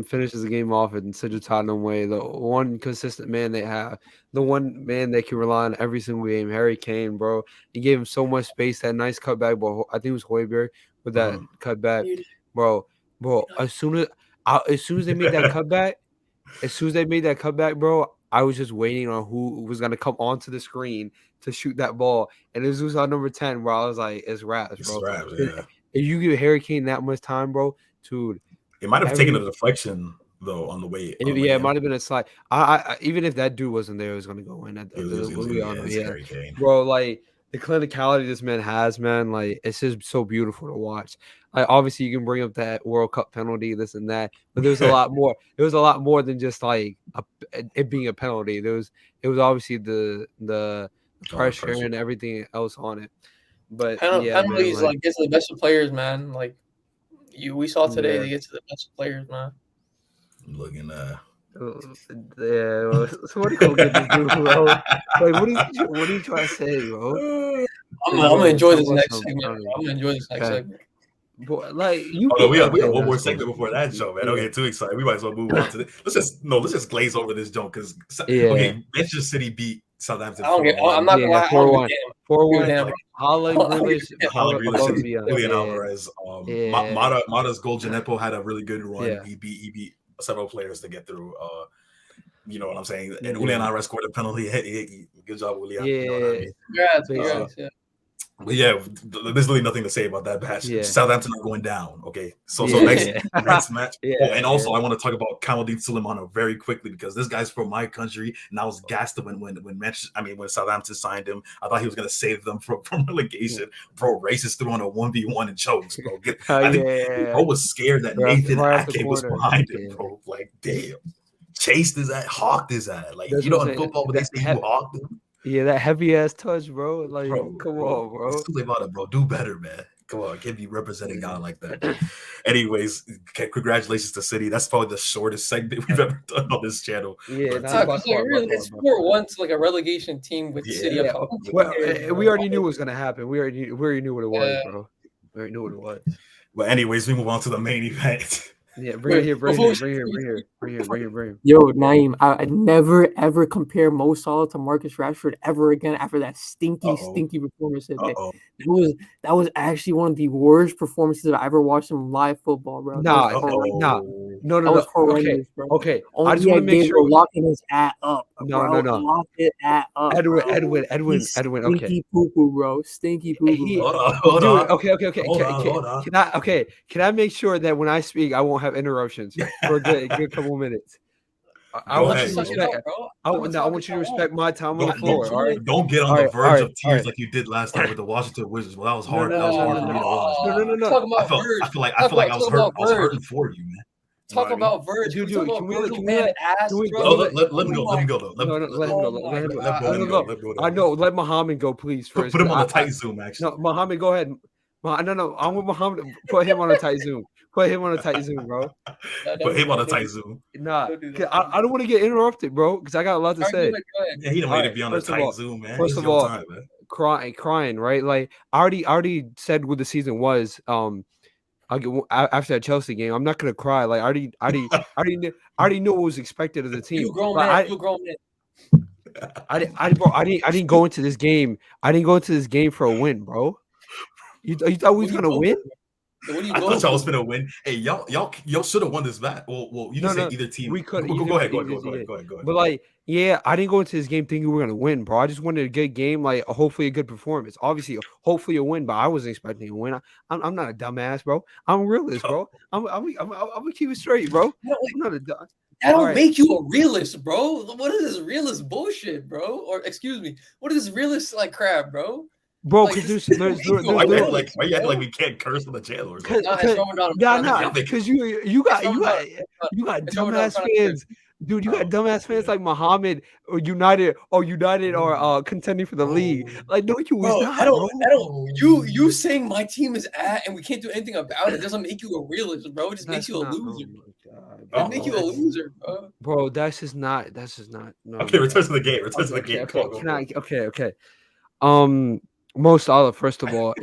finishes the game off in such a Tottenham way. The one consistent man they have, the one man they can rely on every single game, Harry Kane, bro. He gave him so much space. That nice cutback, bro. I think it was Højbjerg with that cutback, bro. As soon as they made that cutback, bro, I was just waiting on who was gonna come onto the screen to shoot that ball, and it was on number 10, bro. I was like, it's raps, bro. If you give Harry Kane that much time, bro, dude. It might have taken a deflection though on the way. It might have been a slide. I even if that dude wasn't there, it was gonna go in. Harry Kane. Bro, like the clinicality this man has, man, like it's just so beautiful to watch. Like obviously you can bring up that World Cup penalty, this and that, but there's a lot more. There was a lot more than just like it being a penalty. It was obviously the pressure and everything else on it. But penalties like get to the best of players, man. Like we saw today, they get to the best of players, man. I'm looking somebody go get this dude, bro. Like, what are you trying to say, bro? I'm gonna enjoy this next segment. Boy, like you. We got one more segment before that show, man. Okay, too excited. We might as well move on to this. Let's just glaze over this joke because Manchester City beat Southampton. I'm not gonna lie. 4-1. Haaland, Julian Alvarez. Mata's goal. Gineppo had a really good run. He beat several players to get through. You know what I'm saying? And Julian Alvarez scored a penalty. Good job, Julian. Yeah. But yeah, there's really nothing to say about that match. Southampton are going down. Okay, so next match. And also, I want to talk about Kamaldeen Sulemana very quickly because this guy's from my country, and I was gassed when Southampton signed him. I thought he was gonna save them from relegation. Bro, races through on a 1v1 and chokes, bro. I was scared that Nathan Ake was behind him, bro. Like, damn, chased his ass, hawked his ass. Like, in football, when they say you hawked him. Yeah, that heavy ass touch, bro. Like, come on, bro. It's too late about it, bro. Do better, man. Come on, can't be representing God like that. Anyways, congratulations to City. That's probably the shortest segment we've ever done on this channel. Yeah, But, it's 4-1 to like a relegation team with City. Yeah. Well, we already knew what was gonna happen. We already knew what it was, bro. We already knew what it was. But anyways, we move on to the main event. Yeah, bring it here. Bring him. Yo, Naeem, I'd never ever compare Mo Salah to Marcus Rashford ever again after that stinky performance today. That was actually one of the worst performances I've ever watched in live football, bro. No. That was horrendous, bro. Okay. Only I just want to make sure locking his at up. No. Lock it at up. Edwin. Okay. Stinky poo poo, bro. Stinky poo poo. Hold on. Okay. Can I make sure that when I speak, I won't have interruptions for a good couple minutes? I want you to respect my time on the floor. All right. Don't get on the verge of tears like you did last time with the Washington Wizards. Well, that was hard. That was hard for me to watch. No. I feel like I was hurting for you, man. Talk about Verge. Dude, can we let him go. Let him go. I know. Let Muhammad go, please. First, put him on a tight zoom. Actually, no, Muhammad, go ahead. No. I'm with Muhammad. Put him on a tight zoom. Put him on a tight zoom, bro. Put him on a tight zoom. Nah, I don't want to get interrupted, bro, because I got a lot to say. Yeah, he don't need to be on a tight zoom, man. First of all, crying, right? Like I already said what the season was. After that Chelsea game, I'm not gonna cry. Like I already knew what was expected of the team. You grown man. I didn't go into this game. I didn't go into this game for a win, bro. You thought we was gonna win? I thought y'all was gonna win. Hey, y'all should have won this match. Well, you can say either team. We could. Go ahead. But like, yeah, I didn't go into this game thinking we were gonna win, bro. I just wanted a good game, like hopefully a good performance. Obviously, hopefully a win, but I wasn't expecting a win. I'm not a dumbass, bro. I'm a realist, bro. I'm gonna keep it straight, bro. I'm not a dumb. That don't make you a realist, bro. What is this realist bullshit, bro? Or excuse me, what is this realist like crap, bro? Bro, because why you act like we can't curse on the channel or something? Because you got dumbass fans. Dude, you got dumbass fans like Muhammad or United or contending for the league. Like, no, you was not. I don't. You saying my team is and we can't do anything about it doesn't make you a realist, bro. It just makes you a loser. It makes you a loser, bro. Bro, that's just not. No. Okay, return to the game. Okay. Mo Salah, first of all,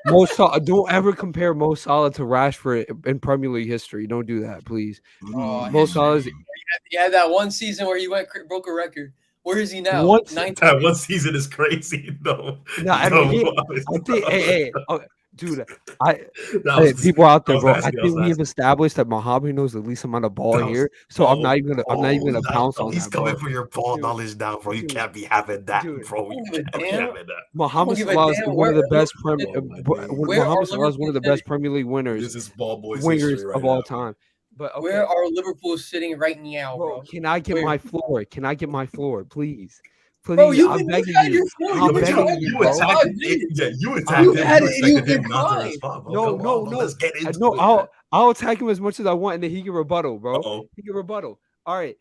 Mo Salah. Don't ever compare Mo Salah to Rashford in Premier League history. Don't do that, please. Mo Salah. He had that one season where he broke a record. Where is he now? That one season is crazy, though. Dude, people out there, bro. I think we have established that Muhammad knows the least amount of ball here, so I'm not even gonna pounce on that. He's coming for your ball knowledge now, bro. You can't be having that, bro. You can't be having that. Muhammad Salah is one of the best Premier League winners. This is ball boys wingers of all time. But where are Liverpool sitting right now, bro? Can I get my floor? Can I get my floor, please? Bro, I'm begging you. I'm begging you, bro. You attacked him. No. Let's get into it. I'll attack him as much as I want, and then he can rebuttal, bro. He can rebuttal. All right.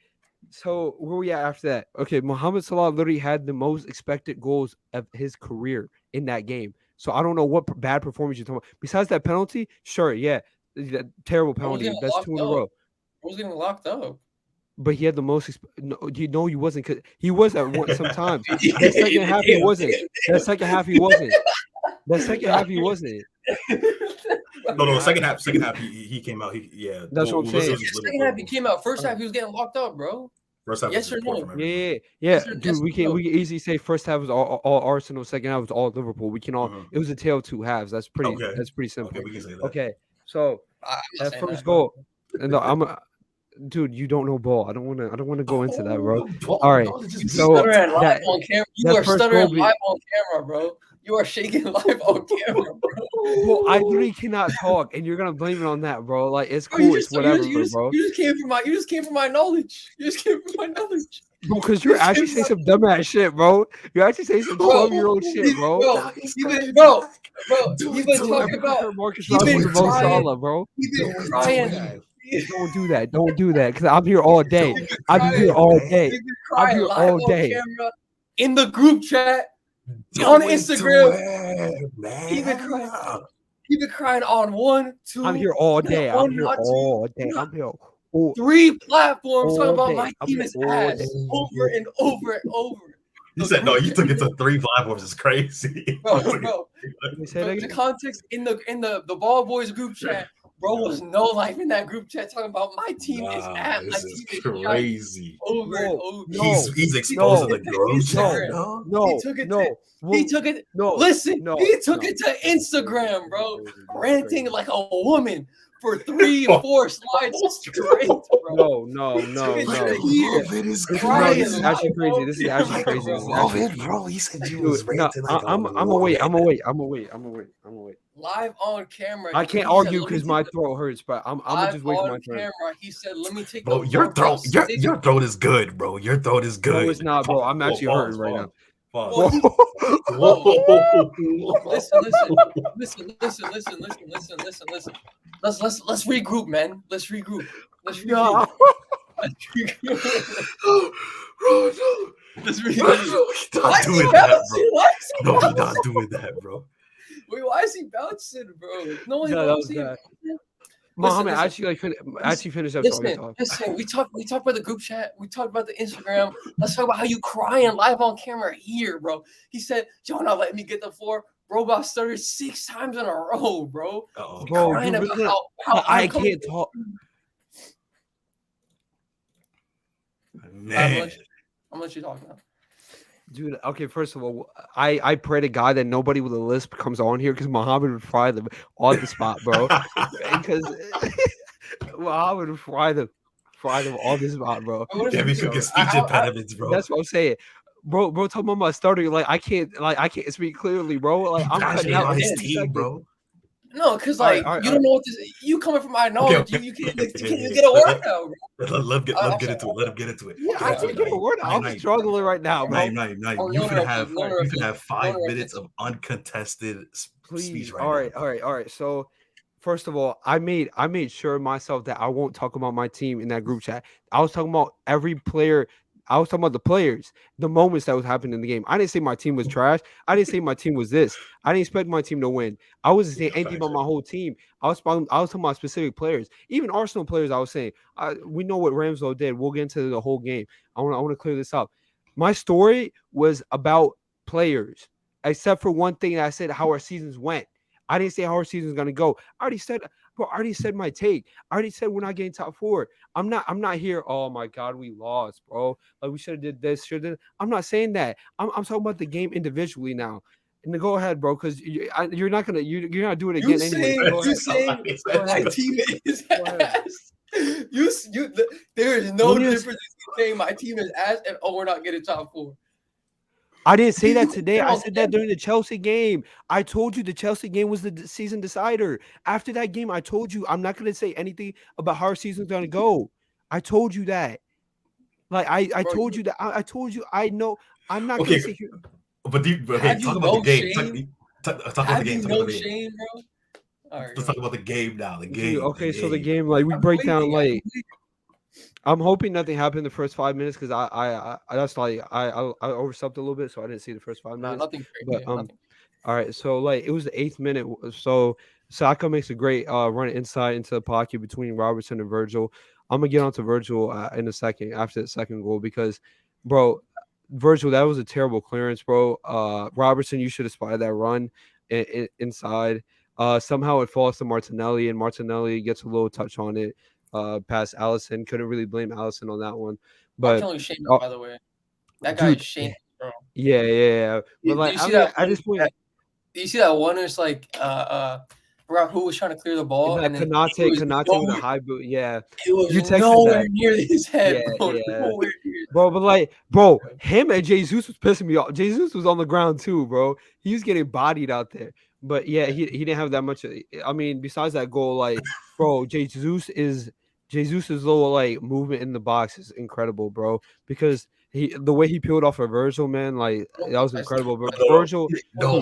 So where we at after that? Okay, Mohamed Salah literally had the most expected goals of his career in that game. So I don't know what bad performance you're talking about. Besides that penalty, sure, yeah, that terrible penalty. That's 2 in a row. I was getting locked up. But he had the most. He wasn't. Cause he was at one sometimes. That second half he wasn't. That second half he wasn't. No. Second half he came out. That's what I'm saying. Second half he came out. First half he was getting locked up, bro. First half. Yes or no? Yeah. Dude, we can easily say first half was all Arsenal. Second half was all Liverpool. We can all. It was a tale of 2 halves. That's pretty. That's pretty simple. Okay, we can say that. Okay, so that first goal. No, dude, you don't know ball. I don't want to go into that, bro. All right. So you are stuttering live on camera, bro. You are shaking live on camera, bro. Well, I literally cannot talk, and you're gonna blame it on that, bro. Like it's cool, it's whatever, bro. You just came from my knowledge. Bro, because you're actually saying some dumbass shit, bro. You're actually saying some 12-year-old shit, bro. Bro, you've been talking about Marcus Rashford, Mo Salah, bro. You've been crying. Don't do that, because I'm here all day. I'm here all day. In the group chat. on Do it to Instagram. him, man. He been crying on 1, 2. I'm here all day. not I'm one, here not two, all day. not I'm here all 3 platforms talking all about day. my I'm team here is all ass day. over and over and over. You said no. You took it to 3 platforms. It's crazy. Bro. Let me say that The again. context in the Ball Boys group chat, bro, was no life in that group chat talking about my team is ass. My This team is is crazy. over and over. He's exposing the group chat. No, He took it. no, He took it. no. Listen, no, he took no. it to Instagram, bro, This is ranting crazy. like a woman for 3 or 4 slides straight, bro. No. It is This crying is actually crazy. This is actually crazy. This is actually it, bro. He said you was Dude, no, ranting like I'm gonna wait. I'm gonna wait. Live on camera. I can't he said, argue "Let me because take my the-" throat hurts, but I'm gonna live just wait for my on turn. camera. He said, "Let me take Bro, the your floor throat, your throat is good, bro. Your throat is good. No, it's not, bro. I'm actually hurting right now. Well, he- Listen. Let's regroup, man. Let's regroup. No. Bro, Let's no, regroup. he's Why not is he doing that, bouncing? bro. Why is he No, he's bouncing? not doing that, bro. Wait, why is he bouncing, bro? No one No, that was see him. bad. Mohammed, Listen. actually finish up talking. Listen. We talked about the group chat. We talked about the Instagram. Let's talk about how you crying live on camera here, bro. He said, "Y'all not letting me get the floor." Bro got started 6 times in a row, bro. Bro, Crying you about really how I can't talk. Man. I'm gonna let you talk now. Dude, okay, first of all, I pray to God that nobody with a lisp comes on here because Muhammad would fry them on the spot, bro. Because Muhammad would fry them on the spot, bro. Yeah, we could get speech impediments, bro. That's what I'm saying. Bro, talking about my stuttering, like I can't speak clearly, bro. Like I'm cutting out on his 10 team, seconds. bro. No, because like you don't know what this. You coming from my knowledge, you can't even get a word out, bro. Let him get into it. Let him get into it. Yeah, I can't get a word out. I'm struggling right now, bro. You can have 5 minutes of uncontested speech right now. All right. So, first of all, I made sure myself that I won't talk about my team in that group chat. I was talking about every player. I was talking about the players, the moments that was happening in the game. I didn't say my team was trash. I didn't say my team was this. I didn't expect my team to win. I wasn't saying anything about my whole team. I was talking about specific players, even Arsenal players. I was saying, we know what Ramsdale did. We'll get into the whole game. I want to clear this up. My story was about players, except for one thing that I said how our seasons went. I didn't say how our season's gonna go. I already said my take. I already said we're not getting top 4. I'm not here. Oh my God, we lost, bro. Like we should have did this. I'm not saying that. I'm talking about the game individually now. And go ahead, bro, because you're not gonna you're not doing it again anyway. You saying my team is ass. There is no difference between saying my team is ass and we're not getting top 4. I didn't say that today. I said that during the Chelsea game. I told you the Chelsea game was the season decider. After that game, I told you I'm not going to say anything about how our season's going to go. I told you that. Like I told you that. I told you I know. I'm not going to sit here. But talk about the game. Talk about the game. Shame, bro. All right, let's talk about the game now. The game. Okay, so the game, like we break down, like I'm hoping nothing happened in the first 5 minutes because I that's like I overslept a little bit, so I didn't see the first 5 minutes. Nothing crazy. But all right, so like it was the 8th minute. So Saka makes a great run inside into the pocket between Robertson and Virgil. I'm gonna get onto Virgil in a second after the second goal because, bro, Virgil, that was a terrible clearance, bro. Robertson, you should have spotted that run inside. Somehow it falls to Martinelli, and Martinelli gets a little touch on it. Past Allison, couldn't really blame Allison on that one. But by the way, that guy is shameless, bro. Yeah. But like, at this point, you see that one? It's like, forgot who was trying to clear the ball, and then Kanate with a high boot. Yeah, it was nowhere near his head, bro. Yeah. Nowhere near. Bro, but like, bro, him and Jesus was pissing me off. Jesus was on the ground too, bro. He was getting bodied out there. But yeah, he didn't have that much. I mean, besides that goal, like, bro, Jesus' little like movement in the box is incredible, bro. Because the way he peeled off a Virgil, man, like that was incredible. But Virgil, no,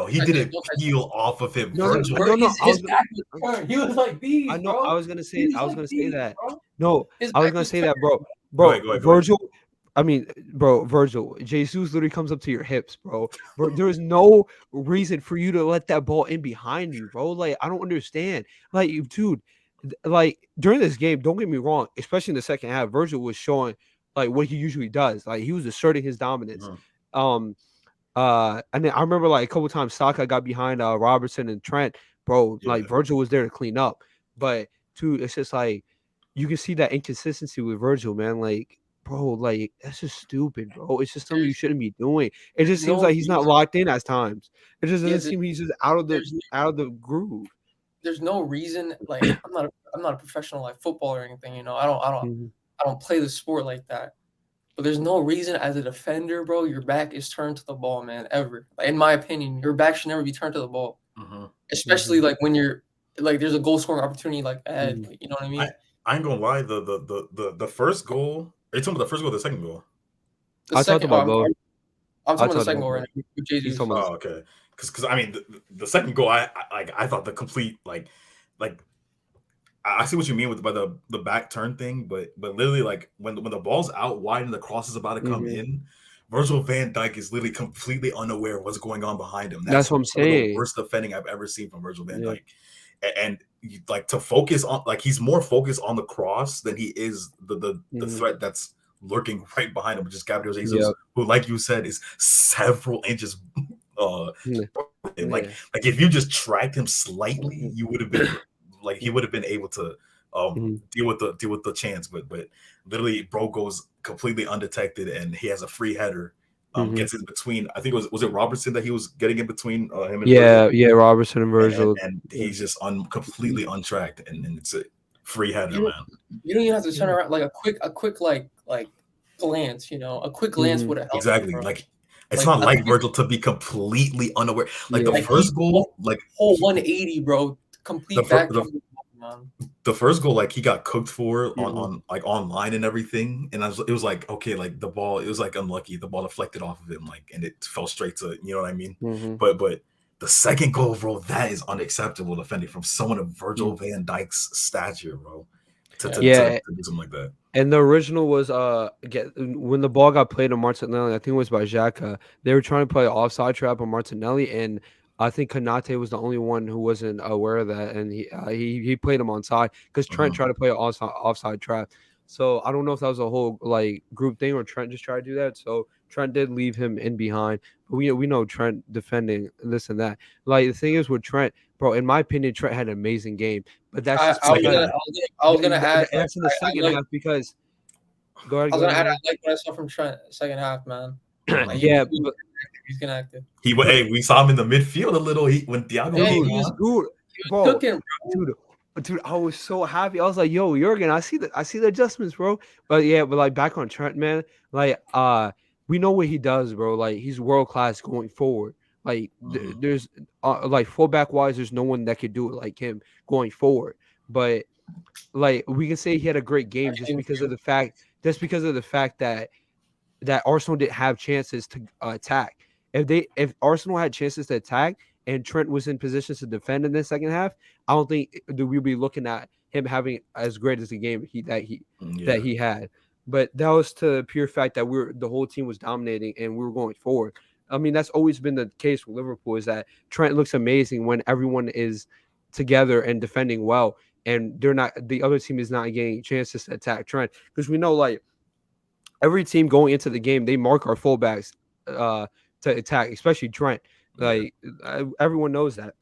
he didn't peel off of him. Virgil, his back was turned. He was like these. I know. Bro. I was gonna say that. Bro. No, I was gonna say that, bro. Go ahead. Virgil. I mean, bro, Virgil, Jesus literally comes up to your hips, bro. Bro, there is no reason for you to let that ball in behind you, bro. Like, I don't understand. Like, dude, like during this game, don't get me wrong, especially in the second half, Virgil was showing like what he usually does. Like, he was asserting his dominance. And then I remember like a couple times Saka got behind Robertson and Trent, bro. Yeah. Like, Virgil was there to clean up, but dude, it's just like you can see that inconsistency with Virgil, man. Like, bro, like that's just stupid, bro. It's just something you shouldn't be doing. It just seems like he's not locked in at times. It just doesn't seem he's just out of the groove. There's no reason. Like, I'm not a professional like football or anything. You know, I don't play the sport like that. But there's no reason as a defender, bro, your back is turned to the ball, man. Ever, like, in my opinion, your back should never be turned to the ball, especially like when you're like there's a goal scoring opportunity like ahead. Like, you know what I mean? I ain't gonna lie. The first goal. Are you talking about the first goal or the second goal? I talked about both. I'm talking about the second goal right now. Oh, okay. Because I mean the second goal, I thought the complete like I see what you mean with by the back turn thing, but literally like when the ball's out wide and the cross is about to come in, Virgil van Dijk is literally completely unaware of what's going on behind him. That's what I'm saying. The worst defending I've ever seen from Virgil van Dijk. And like to focus on like he's more focused on the cross than he is the threat that's lurking right behind him, which is Gabriel Jesus, who, like you said, is several inches. Like if you just tracked him slightly, you would have been like he would have been able to deal with the chance. But literally, bro goes completely undetected, and he has a free header. Gets in between. I think it was it Robertson that he was getting in between him and Virgil? Robertson and Virgil, and he's just completely untracked, and it's a free header, man. You don't even have to turn around. Like a quick like glance, you know, a quick glance would have helped. Exactly, like it's not like Virgil to be completely unaware. Like the first goal, like whole 180, bro, complete back. The first goal, like he got cooked for on like online and everything, and it was like okay, like the ball, it was like unlucky. The ball deflected off of him, like, and it fell straight to, you know what I mean. But the second goal, bro, that is unacceptable defending from someone of Virgil van Dijk's stature, bro. To do something like that. And the original was when the ball got played to Martinelli, I think it was by Xhaka. They were trying to play an offside trap on Martinelli, and I think Konate was the only one who wasn't aware of that, and he played him onside because Trent tried to play an offside trap. So I don't know if that was a whole like group thing or Trent just tried to do that. So Trent did leave him in behind. But we know Trent defending this and that. Like the thing is with Trent, bro, in my opinion, Trent had an amazing game. But that's just I was gonna add after the second half because go ahead. I was gonna add I like what I saw from Trent second half, man. Like, he's gonna active. We saw him in the midfield a little. When Thiago he was good, bro. Cooking, bro. Dude, I was so happy. I was like, "Yo, Jurgen, I see the adjustments, bro." But like back on Trent, man. Like, we know what he does, bro. Like, he's world class going forward. Like, there's like fullback wise, there's no one that could do it like him going forward. But like, we can say he had a great game just because of the fact that Arsenal didn't have chances to attack. If Arsenal had chances to attack and Trent was in positions to defend in the second half, I don't think that we'd be looking at him having as great as the game that he had. But that was to the pure fact that the whole team was dominating and we were going forward. I mean, that's always been the case with Liverpool, is that Trent looks amazing when everyone is together and defending well, and the other team is not getting chances to attack Trent, because we know like every team going into the game, they mark our fullbacks to attack, especially Trent. Like everyone knows that.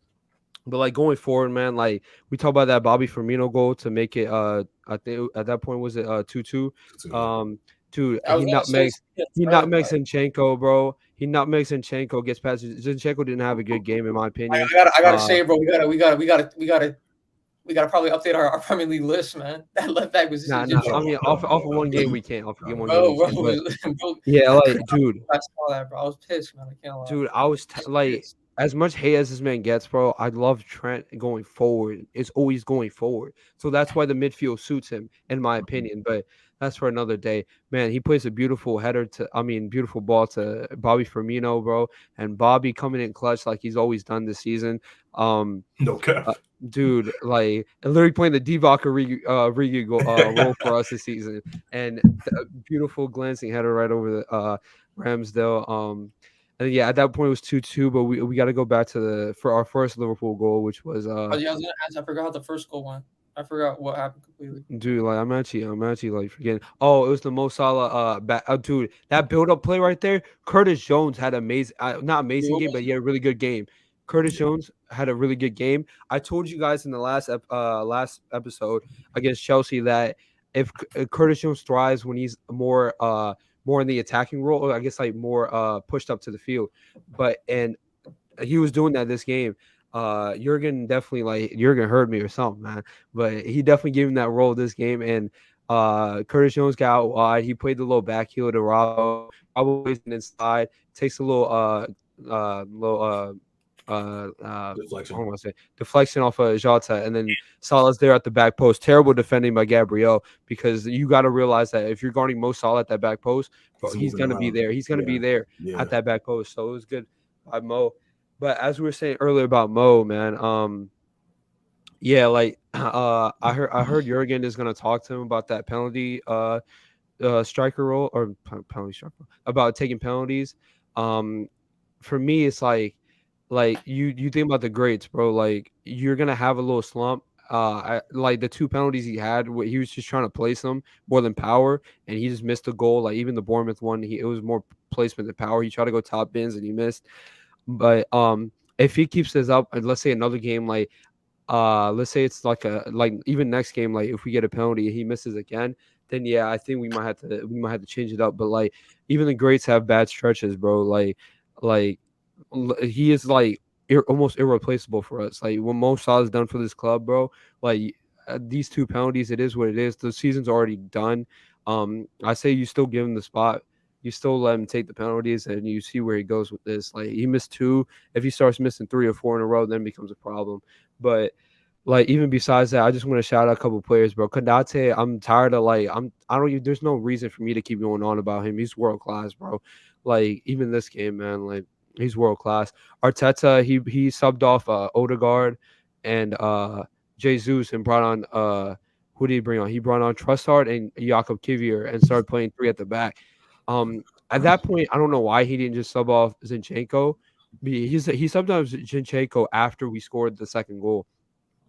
But like going forward, man, like we talk about that Bobby Firmino goal to make it. I think at that point was it 2-2. Dude, he nutmegs Zinchenko, bro. He nutmegs Zinchenko, gets past. Zinchenko didn't have a good game in my opinion. I gotta say, bro, we gotta probably update our Premier League list, man. That left back was. I mean, off of one game we can't. Off of one game. Yeah, like, dude. I saw that, bro. I was pissed, man. I can't lie. Dude, I was like, as much hate as this man gets, bro, I love Trent going forward. It's always going forward. So that's why the midfield suits him, in my opinion. But that's for another day. Man, he plays a beautiful beautiful ball to Bobby Firmino, bro. And Bobby coming in clutch like he's always done this season. No cap. Dude, like literally playing the Divock Origi role for us this season. And the beautiful glancing header right over the Ramsdale. And yeah, at that point it was 2-2, but we got to go back to for our first Liverpool goal, which was I was gonna ask. I forgot how the first goal went. I forgot what happened completely. dude, like I'm actually like forgetting. Oh, it was the Mo Salah dude, that build up play right there. Curtis Jones had amazing not Dude, amazing what game, was but he had a really good game. Curtis Yeah. Jones had a really good game. I told you guys in the last episode against Chelsea that if Curtis Jones thrives when he's more in the attacking role, or I guess like more pushed up to the field. But and he was doing that this game. Jurgen heard me or something, man. But he definitely gave him that role this game. And Curtis Jones got out wide. He played the little back heel to Robbo. Robbo plays it inside, takes a little I Deflection. don't want to say deflection off of Jota, and then Salah's there at the back post. Terrible defending by Gabriel, because you got to realize that if you're guarding Mo Salah at that back post, bro, He's he's moving gonna be around. there. He's gonna be there Yeah. at that back post. So it was good by Mo. But as we were saying earlier about Mo, man, yeah, like I heard Jurgen is gonna talk to him about that penalty striker role, or penalty striker, about taking penalties. Um for me it's like you think about the greats, bro, like you're gonna have a little slump. Like the two penalties he had, he was just trying to place them more than power, and he just missed the goal. Like even the Bournemouth one, it was more placement than power. He tried to go top bins and he missed. But if he keeps this up, and let's say another game, like let's say it's like even next game, like if we get a penalty and he misses again, then yeah, I think we might have to change it up. But like even the greats have bad stretches, bro. Like he is like almost irreplaceable for us. Like what Mo Salah's done for this club, bro. Like these two penalties, it is what it is. The season's already done. I say you still give him the spot. You still let him take the penalties, and you see where he goes with this. Like he missed two. If he starts missing 3 or 4 in a row, then it becomes a problem. But like even besides that, I just want to shout out a couple players, bro. Konate, I'm tired of I don't even, there's no reason for me to keep going on about him. He's world class, bro. Like even this game, man, like he's world class. Arteta, he subbed off Odegaard and Jesus and brought on who did he bring on? He brought on Trossard and Jakob Kivior and started playing three at the back. At that point, I don't know why he didn't just sub off Zinchenko. He subbed off Zinchenko after we scored the second goal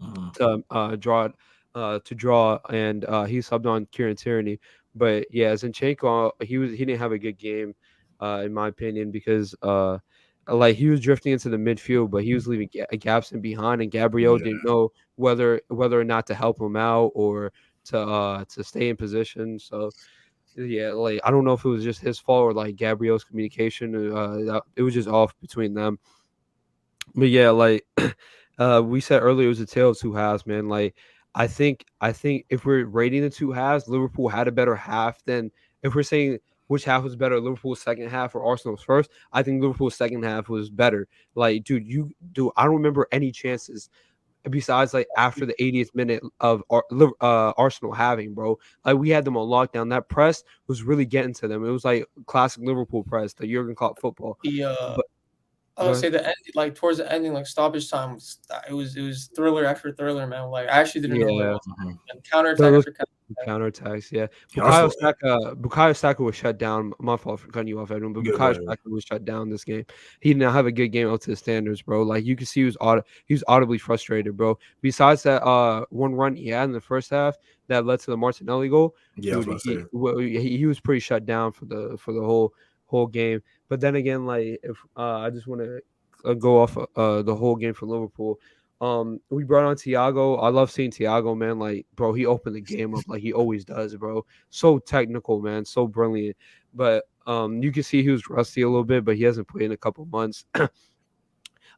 to draw, and he subbed on Kieran Tierney. But yeah, Zinchenko, he didn't have a good game, in my opinion, because like he was drifting into the midfield, but he was leaving gaps in behind, and Gabriel didn't know whether or not to help him out or to stay in position. So yeah, like I don't know if it was just his fault or like Gabriel's communication. It was just off between them. But yeah, like we said earlier, it was a tale of two halves, man. Like I think if we're rating the two halves, Liverpool had a better half than if we're saying which half was better, Liverpool's second half or Arsenal's first. I think Liverpool's second half was better. Like, dude, I don't remember any chances besides like after the 80th minute of Arsenal having, bro. Like we had them on lockdown. That press was really getting to them. It was like classic Liverpool press, the Jurgen Klopp football. The But I go would ahead. say the end, like towards the ending, like stoppage time, it was thriller after thriller, man. Like I actually didn't know what it Yeah. was. And counterattack Those after counterattack. counterattacks, yeah. Yeah, Arsenal. Bukayo Saka was shut down. My fault for cutting you off, everyone. But Yeah, go Bukayo ahead. Saka was shut down this game. He did not have a good game up to the standards, bro. Like you can see he was audibly frustrated, bro. Besides that one run he had in the first half that led to the Martinelli goal, Yeah, I was dude, about to say. he was pretty shut down for the whole game. But then again, like if I just want to go off the whole game for Liverpool. We brought on Thiago. I love seeing Thiago, man. Like, bro, he opened the game up like he always does, bro. So technical, man. So brilliant. But you can see he was rusty a little bit, but he hasn't played in a couple months.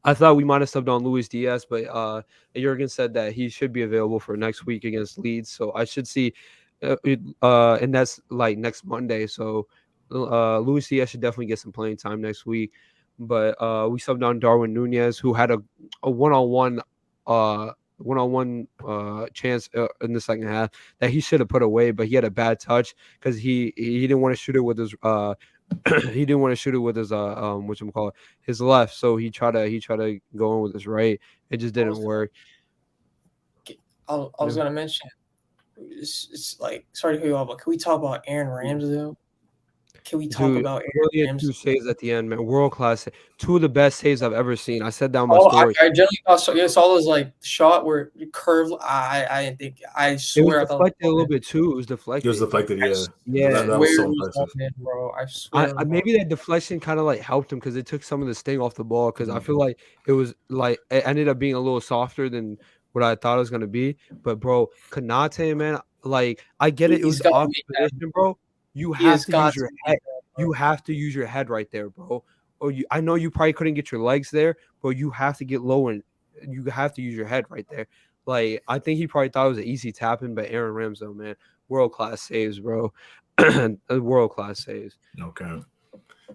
I thought we might have subbed on Luis Diaz, but Jurgen said that he should be available for next week against Leeds. So I should see, and that's like next Monday. So Luis Diaz should definitely get some playing time next week. but we subbed on Darwin Nunez, who had a one-on-one chance in the second half that he should have put away, but he had a bad touch because he didn't want to shoot it with his he didn't want to shoot it with his whatchamacallit, his left, so he tried to go in with his right. It just didn't work. I was gonna mention it's like, sorry to cut you off, but can we talk about Aaron Ramsdale? Can we talk about Aaron Ramsdale? 2 saves at the end, man. World class. 2 of the best saves I've ever seen. I said that on my Oh, story. I generally saw those like shot where you curve. I didn't think. I swear it was deflected a little bit too. It was deflected. It was deflected, yeah. Yeah, that was so impressive, bro. I swear. Maybe that deflection kind of like helped him because it took some of the sting off the ball. Because I feel like it was like it ended up being a little softer than what I thought it was gonna be. But bro, Konate, man, like I get it. It was off position, bro. You have to use your head. You have to use your head right there, bro. Or I know you probably couldn't get your legs there, but you have to get low and you have to use your head right there. Like I think he probably thought it was an easy tap-in, but Aaron Ramsdale, man, world-class saves, bro. World-class saves. Okay.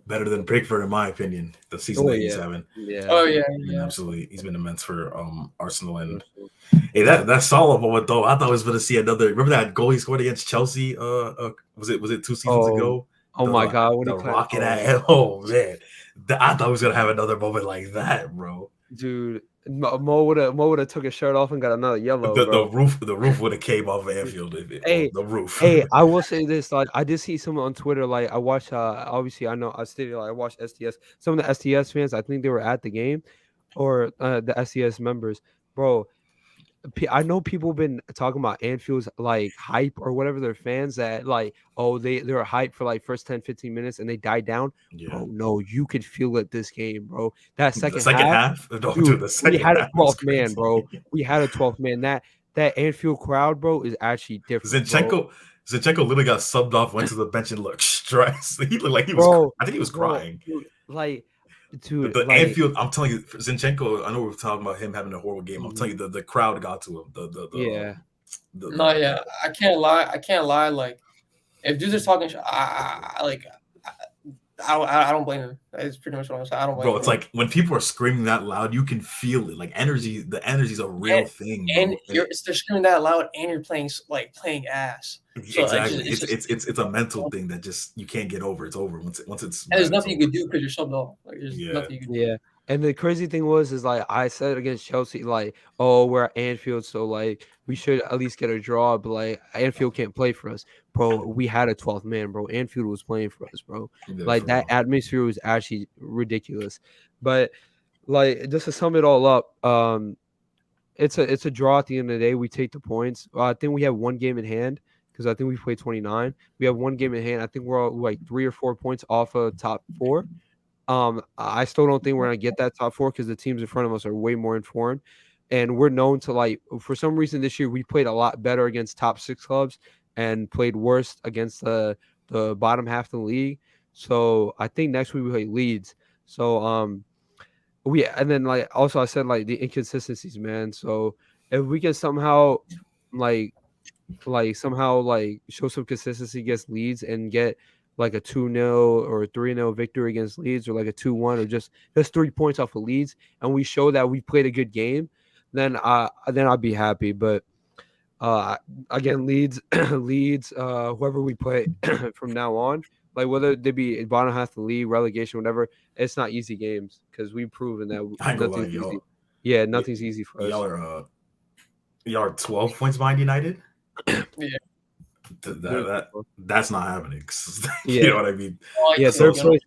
Better than Pickford, in my opinion. The season that he's having. Yeah. Oh yeah. Absolutely. He's been immense for Arsenal. And hey, that solid moment though. I thought I was gonna see another. Remember that goal he scored against Chelsea? Was it 2 seasons ago? Oh my God! What the rocket at? Oh man, I thought he was gonna have another moment like that, bro. Dude, Mo would have took his shirt off and got another yellow. The roof would have came off of Anfield. The roof. Hey, I will say this: like, I did see someone on Twitter. Like, I watched. Obviously, I know I stated like I watched STS. Some of the STS fans, I think they were at the game, or the STS members, bro. I know people have been talking about Anfield's like hype or whatever, their fans that like, oh, they're hyped for like first 10, 15 minutes and they died down. Yeah. Bro, no, you could feel it this game, bro. That second half? No, dude, the second we had a 12th man, bro. We had a 12th man. That Anfield crowd, bro, is actually different. Zinchenko literally got subbed off, went to the bench and looked stressed. He looked like he was I think he was crying. Dude, like dude, the Anfield, I'm telling you, Zinchenko, I know we're talking about him having a horrible game. I'm telling you, the crowd got to him. I can't lie. Like, if dudes are talking, I don't blame him. That's pretty much what I'm saying. I don't blame him. Bro, it's like when people are screaming that loud, you can feel it. Like energy, the energy is a real thing. And they're screaming that loud, and you're playing ass. So exactly, it's a mental thing that just you can't get over. It's over once it's. And there's nothing you can do because you're subbed off. Like, there's nothing you can do. Yeah. And the crazy thing is like I said against Chelsea, like, oh, we're at Anfield, so like we should at least get a draw, but like Anfield can't play for us, bro. We had a 12th man, bro. Anfield was playing for us, bro. Like that atmosphere was actually ridiculous. But like just to sum it all up, it's a draw at the end of the day. We take the points. I think we have one game in hand because I think we played 29. We have one game in hand. I think we're all like 3 or 4 points off of top 4. I still don't think we're gonna get that top 4 because the teams in front of us are way more informed, and we're known to like for some reason this year we played a lot better against top 6 clubs and played worse against the bottom half of the league. So I think next week we play Leeds. So and then like also I said like the inconsistencies, man. So if we can somehow like show some consistency against Leeds and get like a 2-0 or a 3-0 victory against Leeds, or like a 2-1, or just 3 points off of Leeds, and we show that we played a good game, then I'd be happy. But again, Leeds, whoever we play from now on, like whether they be bottom half of the league, relegation, whatever, it's not easy games because we've proven that nothing's easy. Yeah, nothing's easy for us. Y'all are 12 points behind United. Yeah. That's not happening. You know what I mean? Yeah, third place,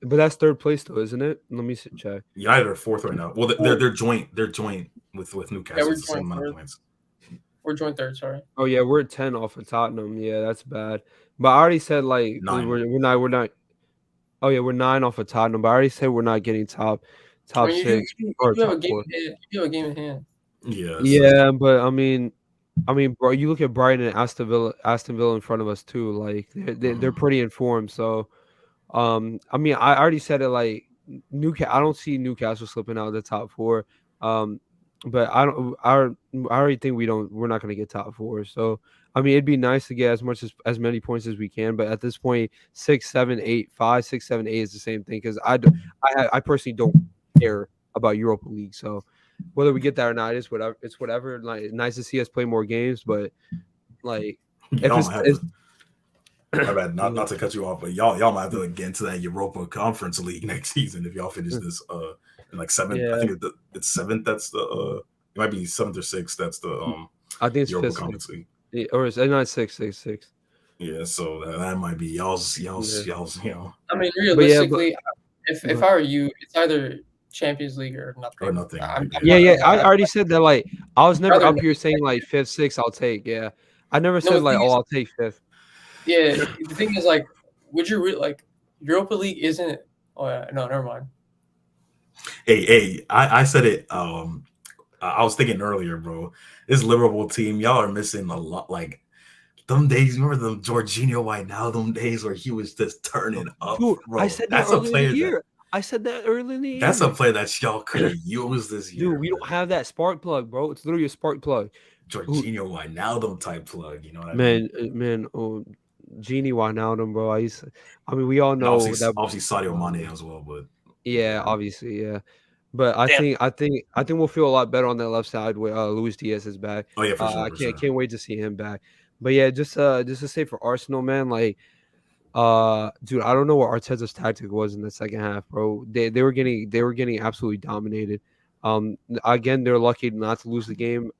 but that's third place though, isn't it? Let me check. United are 4th right now. Well, they're joint. They're joint with Newcastle. Yeah, we're the same amount of points. We're joint 3rd. Sorry. Oh yeah, we're 10 off of Tottenham. Yeah, that's bad. But I already said like 9. We're not. Oh yeah, we're 9 off of Tottenham. But I already said we're not getting top 6 or you have top 4. You have a game in hand. Yeah. Yeah, but I mean, bro, you look at Brighton and Aston Villa in front of us too. Like they're pretty informed. So, I mean, I already said it. Like Newcastle, I don't see Newcastle slipping out of the top 4. but I already think we're not gonna get top 4. So I mean, it'd be nice to get as many points as we can, but at this point, 6, 7, 8, 5, 6, 7, 8 is the same thing because I personally don't care about Europa League. So whether we get that or not, it's whatever. It's whatever. Like, nice to see us play more games, but like if Y'all might have it's to, my bad, not to cut you off, but y'all might have to get into that Europa Conference League next season if y'all finish this in like 7th. Yeah. I think it's 7th. That's the it might be 7th or 6th. That's the I think it's Europa 5th, Conference League. or it's not 6. Yeah, so that might be y'all's. You know. I mean, realistically, yeah, if I were you, it's either Champions League or nothing. Or nothing. I already said that. Like, I was never up here saying like 5th, 6th. I'll take. Yeah, I never said like, oh, I'll take 5th. Yeah, the thing is, like, would you like Europa League? Isn't? Oh yeah, no, never mind. Hey, I said it. I was thinking earlier, bro. This Liverpool team, y'all are missing a lot. Like, them days, remember the Jorginho Wijnaldum days where he was just turning up? Dude, bro. I said that earlier in the year. I said that early in the year. That's a player that y'all could have used this year. Dude, we don't have that spark plug, bro. It's literally a spark plug. Jorginho Wijnaldum type plug, you know what I mean? Man, Genie Wijnaldum, bro. I mean, we all know obviously, that. Obviously, Sadio Mane as well, but yeah, obviously, yeah. But I think we'll feel a lot better on that left side with Luis Diaz is back. Oh yeah, for sure. I can't wait to see him back. But yeah, just to say for Arsenal, man, like, dude, I don't know what Arteta's tactic was in the second half, bro. They were getting absolutely dominated. Again, they're lucky not to lose the game.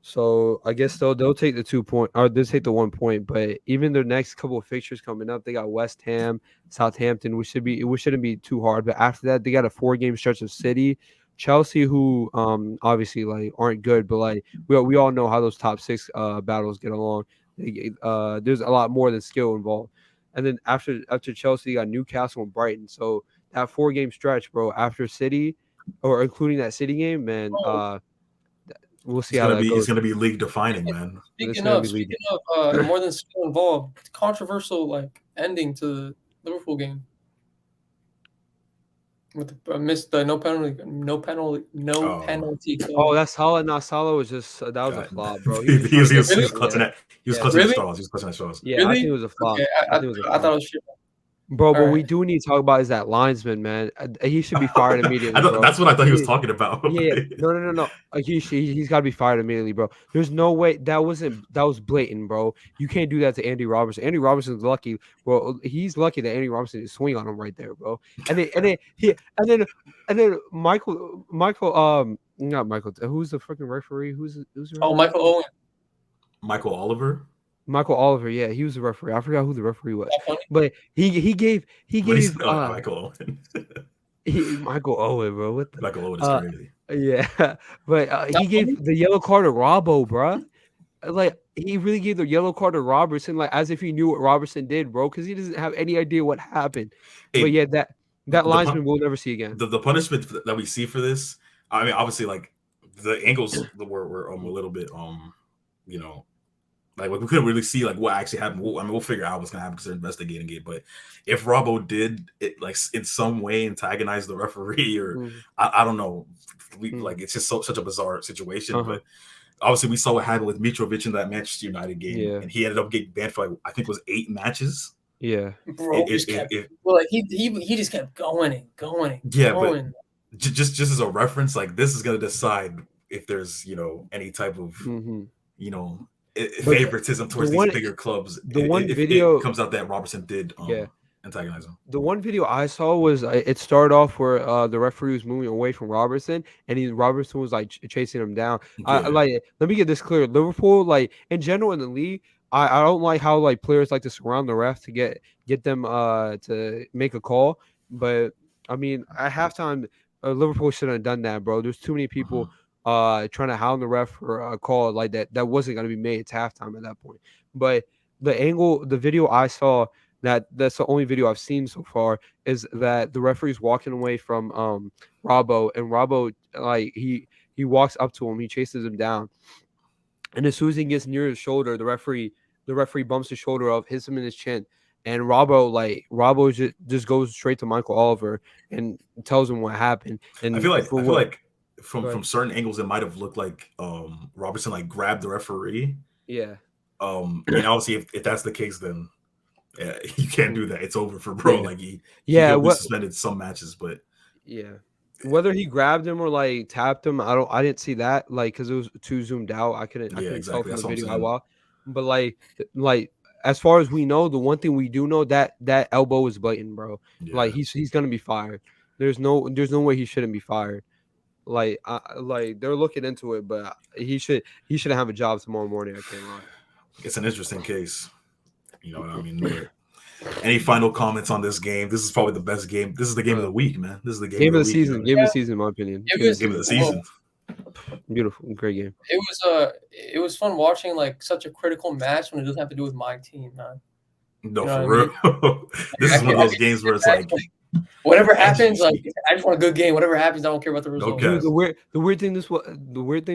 So I guess they'll take the 2 point, or they'll take the 1 point. But even their next couple of fixtures coming up, they got West Ham, Southampton, which shouldn't be too hard. But after that, they got a 4-game stretch of City, Chelsea, who obviously like aren't good, but like we all know how those top 6 battles get along. There's a lot more than skill involved. And then after Chelsea, you got Newcastle and Brighton. So that 4-game stretch, bro, after City, or including that City game, man. We'll see how that goes. It's gonna be league defining, man. Speaking of more than skill involved, controversial like ending to the Liverpool game with the no penalty. Oh, that's Salah. Not Salah was just that was a flop, bro. He was clutching at straws. Yeah, really? I think it was a flop. Okay, I thought it was shit. Bro, what we do need to talk about is that linesman, man. He should be fired immediately. Bro. That's what I thought he was talking about. Yeah, no. He's got to be fired immediately, bro. There's no way that was blatant, bro. You can't do that to Andy Robertson. Andy Robertson's lucky, bro. He's lucky that Andy Robertson is swing on him right there, bro. And then Michael, not Michael. Who's the freaking referee? Who's the referee? Oh, Michael Owen. Michael Oliver, yeah, he was the referee. I forgot who the referee was, but he gave Michael Owen. Michael Owen, bro. What the, Michael Owen is crazy. Yeah, but he gave the yellow card to Robbo, bro. Like, he really gave the yellow card to Robertson, like as if he knew what Robertson did, bro, because he doesn't have any idea what happened. But yeah, that linesman we'll never see again. The punishment that we see for this, I mean, obviously, like the angles were a little bit you know. Like, we couldn't really see like what actually happened. We'll figure out what's gonna happen because they're investigating it. But if Robbo did it, like in some way antagonize the referee, or I don't know, like it's just such a bizarre situation. But obviously, we saw what happened with Mitrovic in that Manchester United game, and he ended up getting banned for like I think it was 8 matches. Yeah, bro, he just kept going and going. But just as a reference, like this is gonna decide if there's any type of favoritism towards these bigger clubs. If it comes out that Robertson did antagonize him. The one video I saw was it started off where the referee was moving away from Robertson, and Robertson was like chasing him down. Let me get this clear. Liverpool, like in general in the league, I don't like how like players like to surround the ref to get them to make a call. But I mean, at halftime, Liverpool shouldn't have done that, bro. There's too many people trying to hound the ref for a call like that wasn't going to be made. It's halftime at that point. But the video I saw, that's the only video I've seen so far, is that the referee's walking away from Robbo, and Robbo, like he walks up to him, he chases him down, and as soon as he gets near his shoulder, the referee bumps his shoulder up, hits him in his chin, and Robbo just goes straight to Michael Oliver and tells him what happened. And I feel like from certain angles, it might have looked like Robertson like grabbed the referee. Yeah. And obviously, if that's the case, then you can't do that. It's over for bro. Like he Yeah, could be suspended some matches, but yeah. Whether he grabbed him or like tapped him, I didn't see that, like, because it was too zoomed out. I couldn't tell from That's the what I'm video I saying. watched. But like as far as we know, the one thing we do know, that elbow was blatant, bro. Yeah. Like he's gonna be fired. There's no way he shouldn't be fired. Like they're looking into it, but he shouldn't have a job tomorrow morning. I can't lie. It's an interesting case. You know what I mean? But any final comments on this game? This is probably the best game. This is the game of the week, man. This is the game of the season. Game of the season, in my opinion. Game of the season. Beautiful, great game. It was fun watching like such a critical match when it doesn't have to do with my team, man. No, you know for real. This is one of those games where it's like whatever happens, like I just want a good game. Whatever happens, I don't care about the result. Dude, the weird thing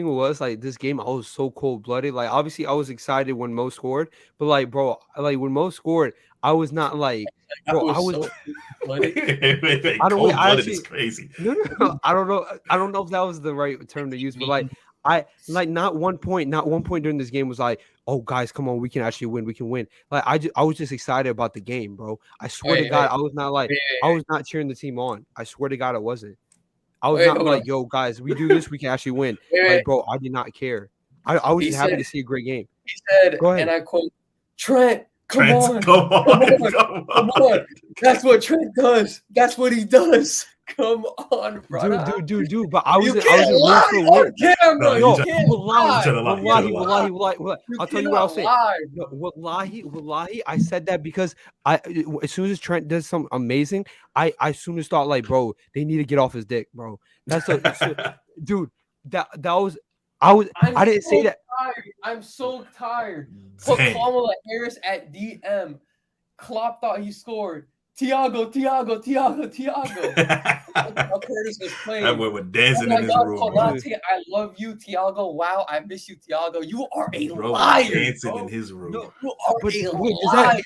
was like this game, I was so cold blooded. Like obviously, I was excited when Mo scored, but like, bro, like when Mo scored, I was not like, bro, I was. I don't. It's crazy. No. I don't know if that was the right term to use, but like, not one point during this game was like, oh guys, come on, we can actually win. We can win. Like I was just excited about the game, bro. I swear to God, I was not like, I was not cheering the team on. I swear to God, I wasn't. I was not like, yo, guys, we do this, we can actually win. Like, bro, I did not care. I was just happy to see a great game. He said, and I quote, Trent, come on. That's what Trent does. That's what he does. Come on, brother. Dude. But I was on camera. Wallahi. I'll tell you what I'll say. Wallahi, I said that because as soon as Trent does something amazing, I soon thought like, bro, they need to get off his dick, bro. That's dude. That was. I didn't say that. I'm so tired. Put Kamala Harris at DM. Klopp thought he scored. Thiago. How Curtis was playing. That boy was dancing in his room. Konate, I love you, Thiago. Wow, I miss you, Thiago. You are a liar. Dancing in his room. You are a liar.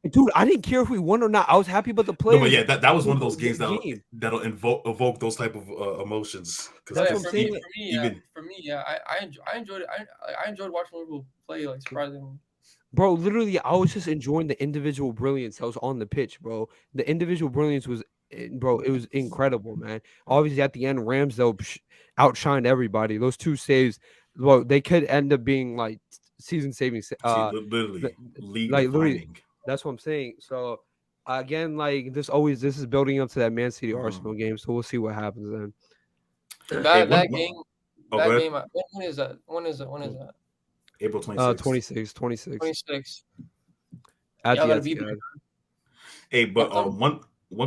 Dude, I didn't care if we won or not. I was happy about the play. No, but yeah, that was one of those games that'll evoke those type of emotions. That's what I'm saying. For me, I enjoyed it. I enjoyed watching Liverpool play, like, surprisingly. Bro, literally, I was just enjoying the individual brilliance that was on the pitch, bro. The individual brilliance was, bro, it was incredible, man. Obviously, at the end, Ramsdale outshined everybody. Those two saves, well, they could end up being like season-saving. Literally, that's what I'm saying. So, again, like this is building up to that Man City Arsenal game. So we'll see what happens then. That game. When is that? April 26th. 26. Hey, but one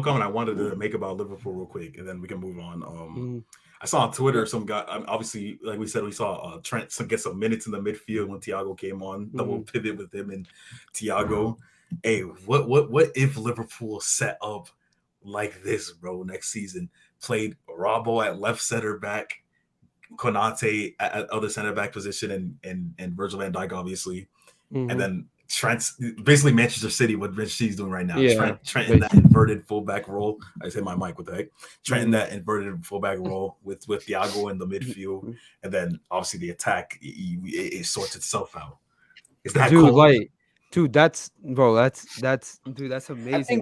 comment I wanted to make about Liverpool real quick, and then we can move on. I saw on Twitter some guy. Obviously, like we said, we saw Trent get some minutes in the midfield when Thiago came on. Double pivot with him and Thiago. Hey, what if Liverpool set up like this, bro? Next season, played Robbo at left center back, Konate at other center back position, and Virgil van Dijk, obviously, and then Trent's basically Manchester City, what Rich C's doing right now. Yeah, Trent in that inverted fullback role. I say my mic with that. Trent in that inverted fullback role with Thiago in the midfield, and then obviously the attack it sorts itself out. Is that cool? Like, dude, that's amazing.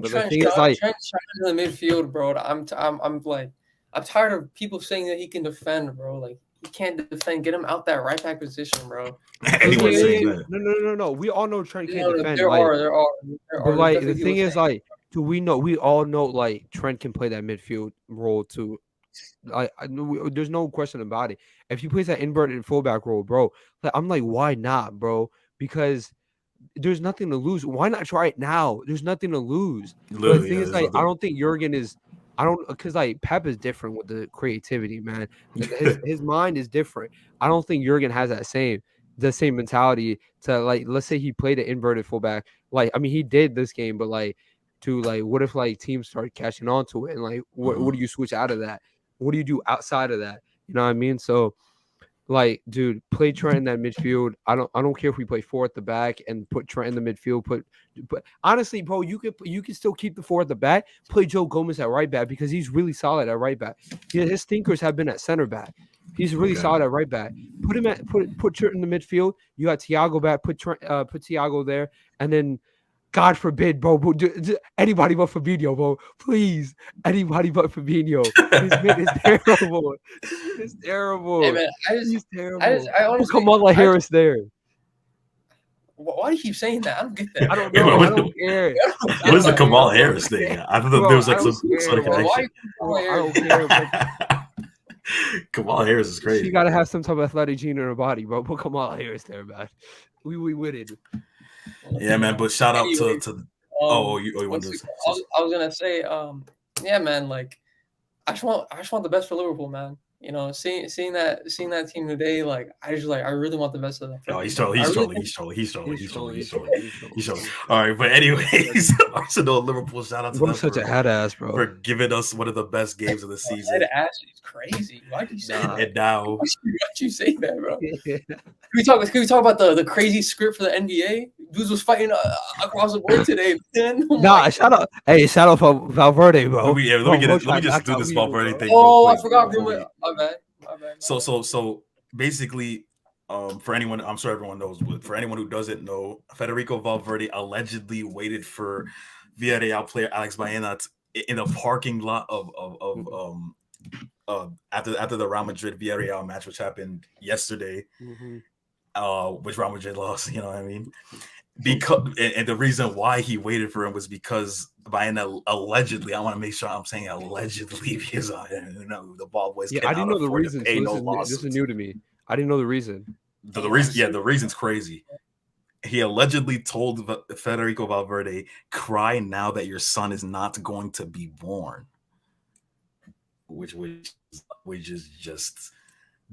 But the thing is, like, Trent's in the midfield, bro. I'm tired of people saying that he can defend, bro. Like, he can't defend. Get him out that right back position, bro. Anyone saying that? No. We all know Trent can't defend. There are. But like the thing is, like, we all know like Trent can play that midfield role too. There's no question about it. If he plays that inverted fullback role, bro, like, I'm like, why not, bro? Because there's nothing to lose. Why not try it now? There's nothing to lose. But the thing is, like, I don't think Jurgen is. Because like Pep is different with the creativity, man. His mind is different. I don't think Jurgen has the same mentality to, like, let's say he played an inverted fullback. Like, I mean, he did this game, but like, what if like teams start catching on to it, and like, what do you switch out of that? What do you do outside of that? You know what I mean? So, like, dude, play Trent in that midfield. I don't care if we play 4 at the back and put Trent in the midfield. But honestly, bro, you can still keep the 4 at the back. Play Joe Gomez at right back because he's really solid at right back. His stinkers have been at center back. He's really solid at right back. Put him at put Trent in the midfield. You got Thiago back. Put Thiago there, and then God forbid, bro, anybody but Fabinho, bro. Please, anybody but Fabinho. This man is terrible. This man is terrible. Hey man, He's terrible. I honestly, Kamala Harris there. Why do you keep saying that? I don't get that. I don't know. I don't care. What is the Kamala Harris thing? I thought there was like some sort of connection. I don't care. Kamala Harris is crazy. She got to have some type of athletic gene in her body, bro. Put Kamala Harris there, man. We with it. Yeah, man. But shout out to you want to? I was gonna say, yeah, man. Like, I just want the best for Liverpool, man. You know, seeing that team today, like, I really want the best of them. Oh, he's trolling. All right, but anyways, Arsenal, Liverpool. Shout out to them. Such a hat ass, bro. For giving us one of the best games of the season. Head ass is crazy. Why'd you say that? And now, why'd you say that, bro? Can we talk about the crazy script for the NBA? Dudes was fighting across the board today, man. Shout out for Valverde, bro. Let me just do this Valverde thing. Oh, I forgot. My bad. So basically, for anyone, I'm sure everyone knows, but for anyone who doesn't know, Federico Valverde allegedly waited for Villarreal player Alex Baena in a parking lot of after the Real Madrid Villarreal match, which happened yesterday, which Real Madrid lost. You know what I mean? Because and the reason why he waited for him was because Baena allegedly, I want to make sure I'm saying allegedly, because the ball boys. Yeah, I didn't know the reason. This is new to me. I didn't know the reason. The reason's crazy. He allegedly told Federico Valverde, "Cry now that your son is not going to be born," which is just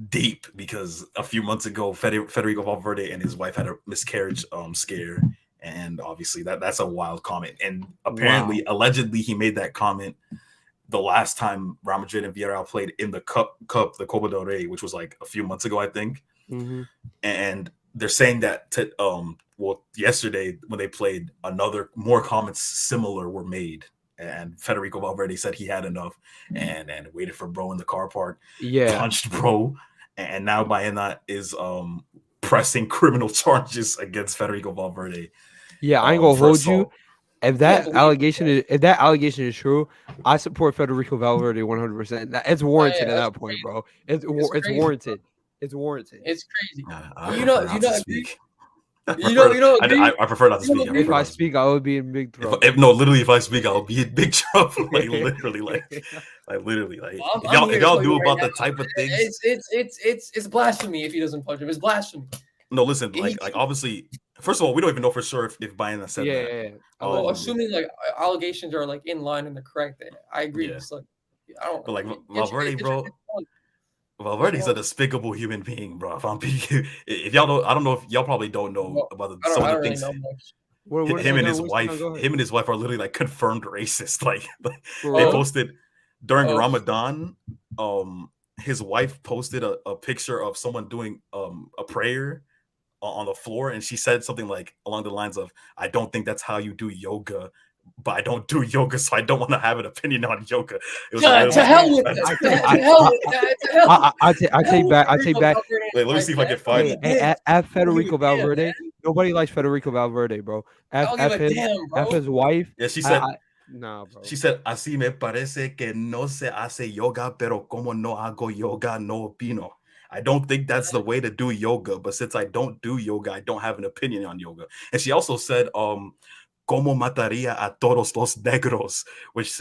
deep, because a few months ago Federico Valverde and his wife had a miscarriage scare, and obviously that's a wild comment, and apparently allegedly he made that comment the last time Real Madrid and Villarreal played in the cup, the Copa del Rey, which was like a few months ago, I think. And they're saying that yesterday when they played, more comments similar were made, and Federico Valverde said he had enough and waited for bro in the car park. Punched bro, and now Baena is pressing criminal charges against Federico Valverde. Yeah, I ain't gonna hold you. If that allegation is true, I support Federico Valverde 100%. It's warranted at that point, bro. It's warranted. It's warranted. It's crazy. I prefer not to speak. If I speak, I would be in big trouble. If I speak, I'll be in big trouble. Literally. If y'all knew about the type of things, it's blasphemy if he doesn't punch him. It's blasphemy. No, listen, obviously, first of all, we don't even know for sure if Baena said that. Yeah. Assuming like allegations are like in line and they're correct, I agree. It's like, I don't. But like Valverde, bro. Valverde's a despicable human being, bro. If y'all don't, I don't know if y'all probably don't know about some of the things. Him and his wife are literally like confirmed racist. Like they posted during Ramadan. His wife posted a picture of someone doing a prayer on the floor, and she said something like along the lines of, "I don't think that's how you do yoga, but I don't do yoga, so I don't want to have an opinion on yoga." It was to hell with that. I take back. Wait, let me see if I can find it. At Federico Valverde, nobody likes Federico Valverde, bro. At his wife. Yeah, she said. Nah, bro. She said, "Así me parece que no se hace yoga, pero como no hago yoga, no opino." I don't think that's the way to do yoga, but since I don't do yoga, I don't have an opinion on yoga. And she also said, "Como mataría a todos los negros," which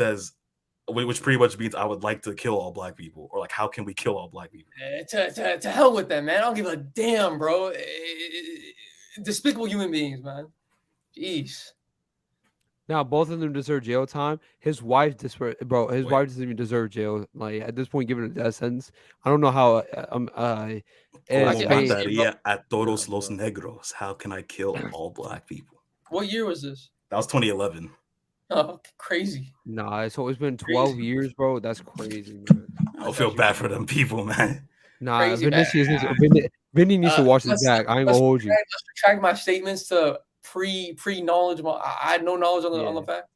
pretty much means I would like to kill all black people, or like, how can we kill all black people? To hell with them, man. I don't give a damn, bro. Despicable human beings, man. Jeez. Now both of them deserve jail time. His wife, bro. His wife doesn't even deserve jail. Like at this point, given a death sentence, I don't know how. Mataría a todos los negros. How can I kill all black people? What year was this? That was 2011. Oh, crazy. Nah, it's been 12 years, bro. That's crazy, man. I feel bad for them people, man. Nah, Vinny needs to watch his back. I ain't gonna hold you. Let's retract my statements to pre knowledge. I had no knowledge on the fact.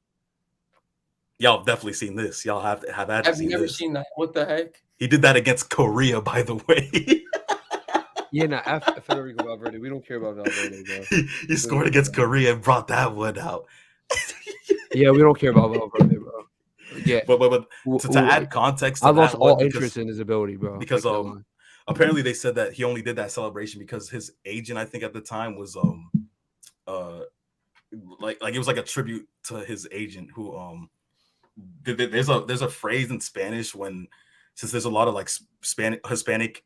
Y'all have definitely seen this. Y'all have I've never seen that. What the heck? He did that against Korea, by the way. Yeah, nah, Federico Valverde. We don't care about Valverde, bro. He scored against Korea and brought that one out. Yeah, we don't care about Valverde, bro. Yeah, but to add context, to I lost that one all interest in his ability, bro. Because apparently they said that he only did that celebration because his agent, I think at the time, was like it was like a tribute to his agent who there's a phrase in Spanish since there's a lot of like Hispanic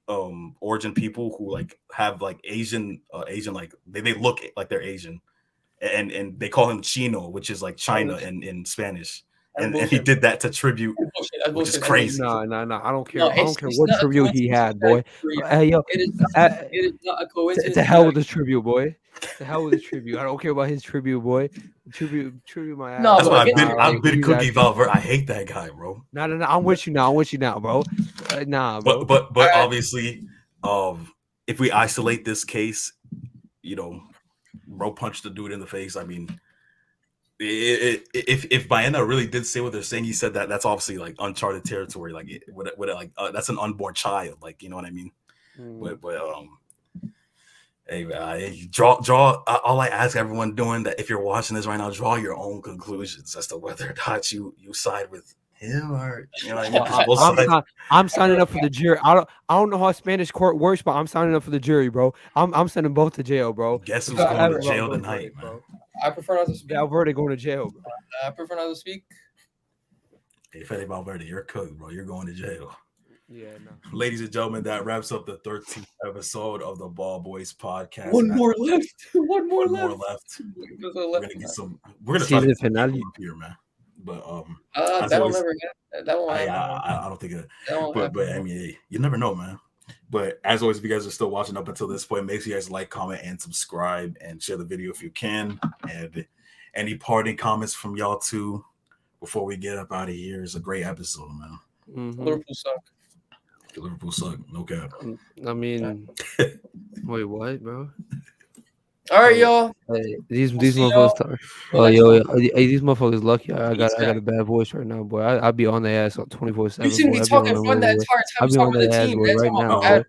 origin people who like have like Asian like they look like they're Asian, and they call him Chino, which is like China in Spanish. And he did that to tribute, which is crazy. No, I don't care. I don't care what tribute he had, boy. Hey, yo, it is not a coincidence. To hell with the tribute, boy. To hell with the tribute. I don't care about his tribute, boy. Tribute my ass. No, that's why I've been Cookie Valverde. I hate that guy, bro. No. I'm with you now, bro. Nah, bro. But obviously, if we isolate this case, bro punched the dude in the face. I mean, if Baena really did say what they're saying, he said that's obviously like uncharted territory. Like that's an unborn child. Like, you know what I mean? But hey, draw. All I ask everyone doing that, if you're watching this right now, draw your own conclusions as to whether or not you side with him or I'm signing up for the jury. I don't know how Spanish court works, but I'm signing up for the jury, bro. I'm sending both to jail, bro. Guess who's going to jail tonight, man? I prefer not to speak. Valverde going to jail, bro. I prefer not to speak. Hey, Fede Valverde, you're cooked, bro. You're going to jail. Yeah, no. Ladies and gentlemen, that wraps up the 13th episode of the Ball Boys podcast. One more left. One more left. We're gonna get some. We're gonna try to finale up here, man. But that'll never happen. That won't happen. I don't think it. But I mean, you never know, man. But as always, if you guys are still watching up until this point, make sure you guys like, comment, and subscribe, and share the video if you can. And any parting comments from y'all too before we get up out of here. It's a great episode, man. Mm-hmm. Liverpool suck. No cap. I mean, wait, what, bro? All right, y'all. Hey, these motherfuckers. These motherfuckers lucky. I got a bad voice right now, boy. I be on their ass 24/7. You see me talking fun that entire time talking about the team right now.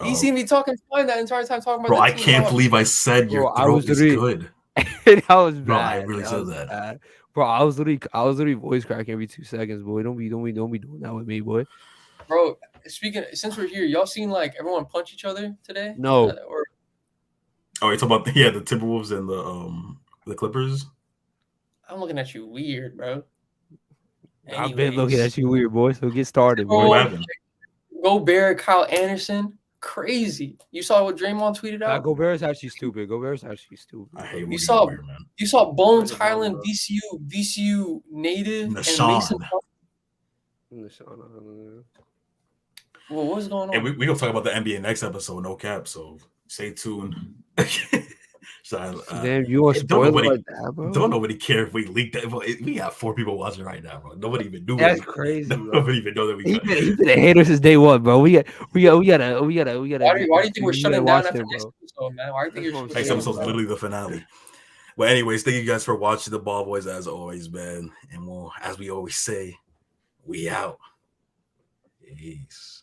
You see me talking fun that entire time talking about bro, the team. I can't believe I said your throat is good. That was bad. Bro, I really said that. Bad. Bro, I was literally voice cracking every 2 seconds, boy. Don't be doing that with me, boy. Bro, since we're here, y'all seen like everyone punch each other today? No. Oh, you talking about the Timberwolves and the Clippers? I'm looking at you weird, bro. I've been looking at you weird, boy. So get started, boy. What happened? Gobert, Kyle Anderson, crazy. You saw what Draymond tweeted out? Gobert's actually stupid. I hate you saw Bones Highland, VCU native, Nashawn. and Mason. Well, what's going on? And we gonna talk about the NBA next episode, no cap. So stay tuned. Damn, you want to spoil it like that, bro? Don't nobody care if we leaked that. We got 4 people watching right now, bro. Nobody even knew. That's crazy. Nobody even know that we. He's been a hater since day one, bro. We gotta. Why do you think we're shutting down after next episode, man? Why do you think next episode's literally the finale? Well, anyways, thank you guys for watching the Ball Boys as always, man. And as we always say, we out. Peace.